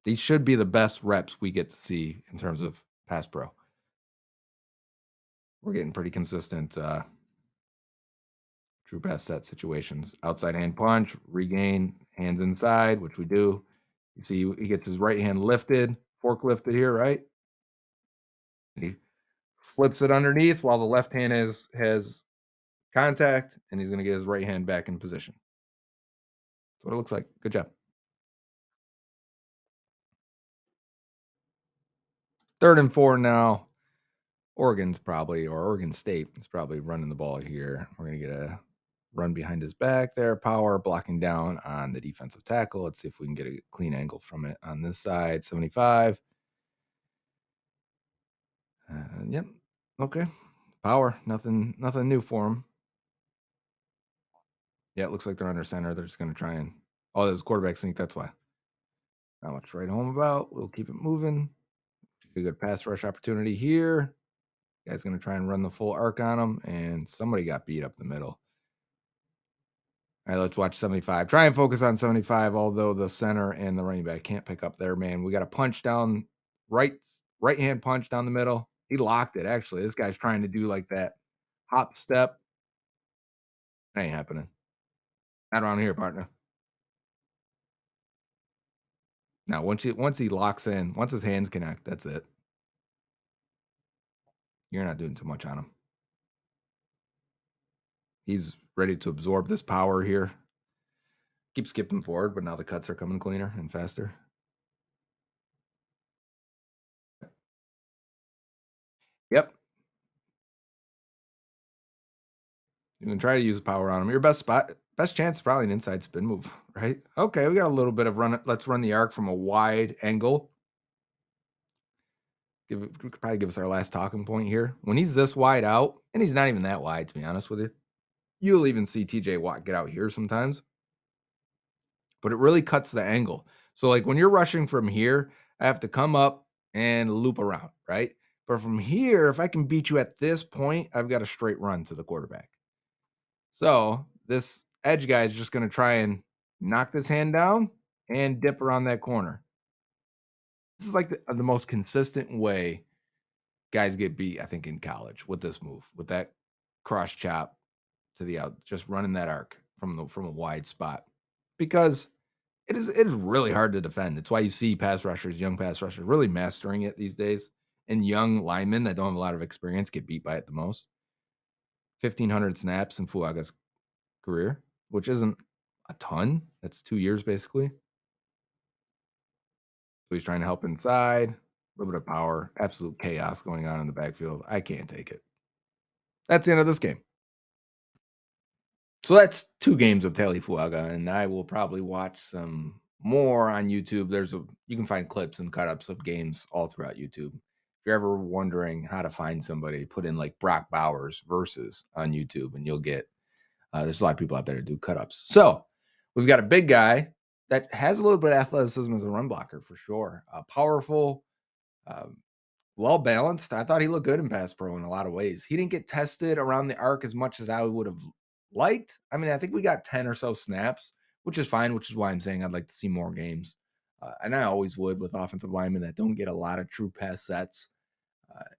These should be the best reps we get to see in terms of pass pro. We're getting pretty consistent true pass set situations. Outside hand punch, regain, hands inside, which we do. You see he gets his right hand lifted, fork lifted here, right? And he flips it underneath while the left hand has contact, and he's going to get his right hand back in position. That's what it looks like. Good job. 3rd and 4 now. Oregon State is probably running the ball here. We're going to get a run behind his back there. Power blocking down on the defensive tackle. Let's see if we can get a clean angle from it on this side. 75. Yep. Okay. Power. Nothing new for him. Yeah, it looks like they're under center. They're just going to try and... Oh, there's a quarterback sneak. That's why. Not much to write home about. We'll keep it moving. A good pass rush opportunity here. Guy's going to try and run the full arc on him, and somebody got beat up the middle. All right, let's watch 75. Try and focus on 75, although the center and the running back can't pick up there, man. We got a punch down, right-hand punch down the middle. He locked it, actually. This guy's trying to do like that hop step. That ain't happening. Not around here, partner. Now, once he locks in, once his hands connect, that's it. You're not doing too much on him. He's ready to absorb this power here. Keep skipping forward, but now the cuts are coming cleaner and faster. Yep. You can try to use power on him. Your best chance is probably an inside spin move, right? Okay, we got a little bit of run. Let's run the arc from a wide angle. We could probably give us our last talking point here. When he's this wide out, and he's not even that wide, to be honest with you, you'll even see TJ Watt get out here sometimes. But it really cuts the angle. So like when you're rushing from here, I have to come up and loop around, right? But from here, if I can beat you at this point, I've got a straight run to the quarterback. So this edge guy is just going to try and knock this hand down and dip around that corner. This is like the most consistent way guys get beat, I think, in college with this move, with that cross chop to the out, just running that arc from a wide spot, because it is really hard to defend. It's why you see young pass rushers, really mastering it these days, and young linemen that don't have a lot of experience get beat by it the most. 1,500 snaps in Fuaga's career, which isn't a ton. That's 2 years basically. So he's trying to help inside, a little bit of power, absolute chaos going on in the backfield. I can't take it. That's the end of this game. So that's 2 games of Taliese Fuaga, and I will probably watch some more on YouTube. You can find clips and cut-ups of games all throughout YouTube. If you're ever wondering how to find somebody, put in like Brock Bowers versus on YouTube, and you'll get there's a lot of people out there that do cut-ups. So we've got a big guy that has a little bit of athleticism as a run blocker for sure. Powerful, well-balanced. I thought he looked good in pass pro in a lot of ways. He didn't get tested around the arc as much as I would have liked. I mean, I think we got 10 or so snaps, which is fine, which is why I'm saying I'd like to see more games. And I always would with offensive linemen that don't get a lot of true pass sets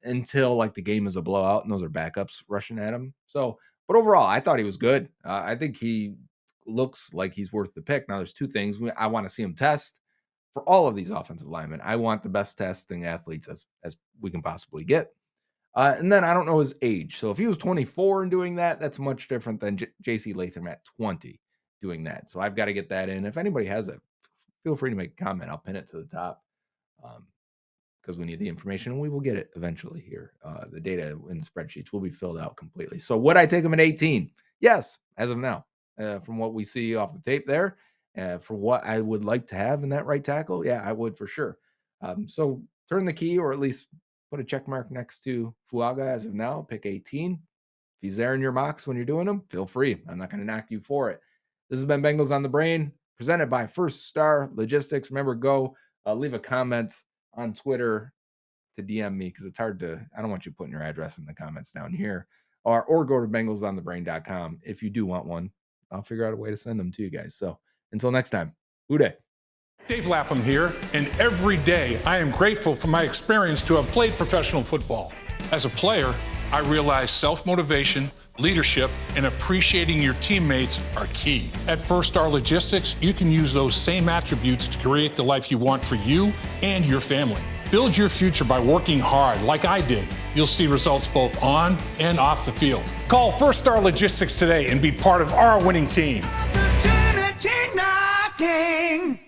until like the game is a blowout and those are backups rushing at him. So, but overall, I thought he was good. I think he looks like he's worth the pick. Now, there's 2 things. I want to see him test for all of these offensive linemen. I want the best testing athletes as we can possibly get. And then I don't know his age. So if he was 24 and doing that, that's much different than J.C. Latham at 20 doing that. So I've got to get that in. If anybody has it, feel free to make a comment. I'll pin it to the top because we need the information, and we will get it eventually here. The data in the spreadsheets will be filled out completely. So would I take him at 18? Yes, as of now. From what we see off the tape there, for what I would like to have in that right tackle, yeah, I would for sure. So turn the key, or at least put a check mark next to Fuaga as of now. Pick 18. If he's there in your mocks when you're doing them, feel free. I'm not going to knock you for it. This has been Bengals on the Brain, presented by First Star Logistics. Remember, go leave a comment on Twitter to DM me, because it's hard to, I don't want you putting your address in the comments down here, or go to bengalsonthebrain.com. If you do want one, I'll figure out a way to send them to you guys. So until next time, Uday. Dave Lapham here, and every day I am grateful for my experience to have played professional football. As a player, I realized self-motivation, leadership, and appreciating your teammates are key. At First Star Logistics, you can use those same attributes to create the life you want for you and your family. Build your future by working hard like I did. You'll see results both on and off the field. Call First Star Logistics today and be part of our winning team. Opportunity knocking.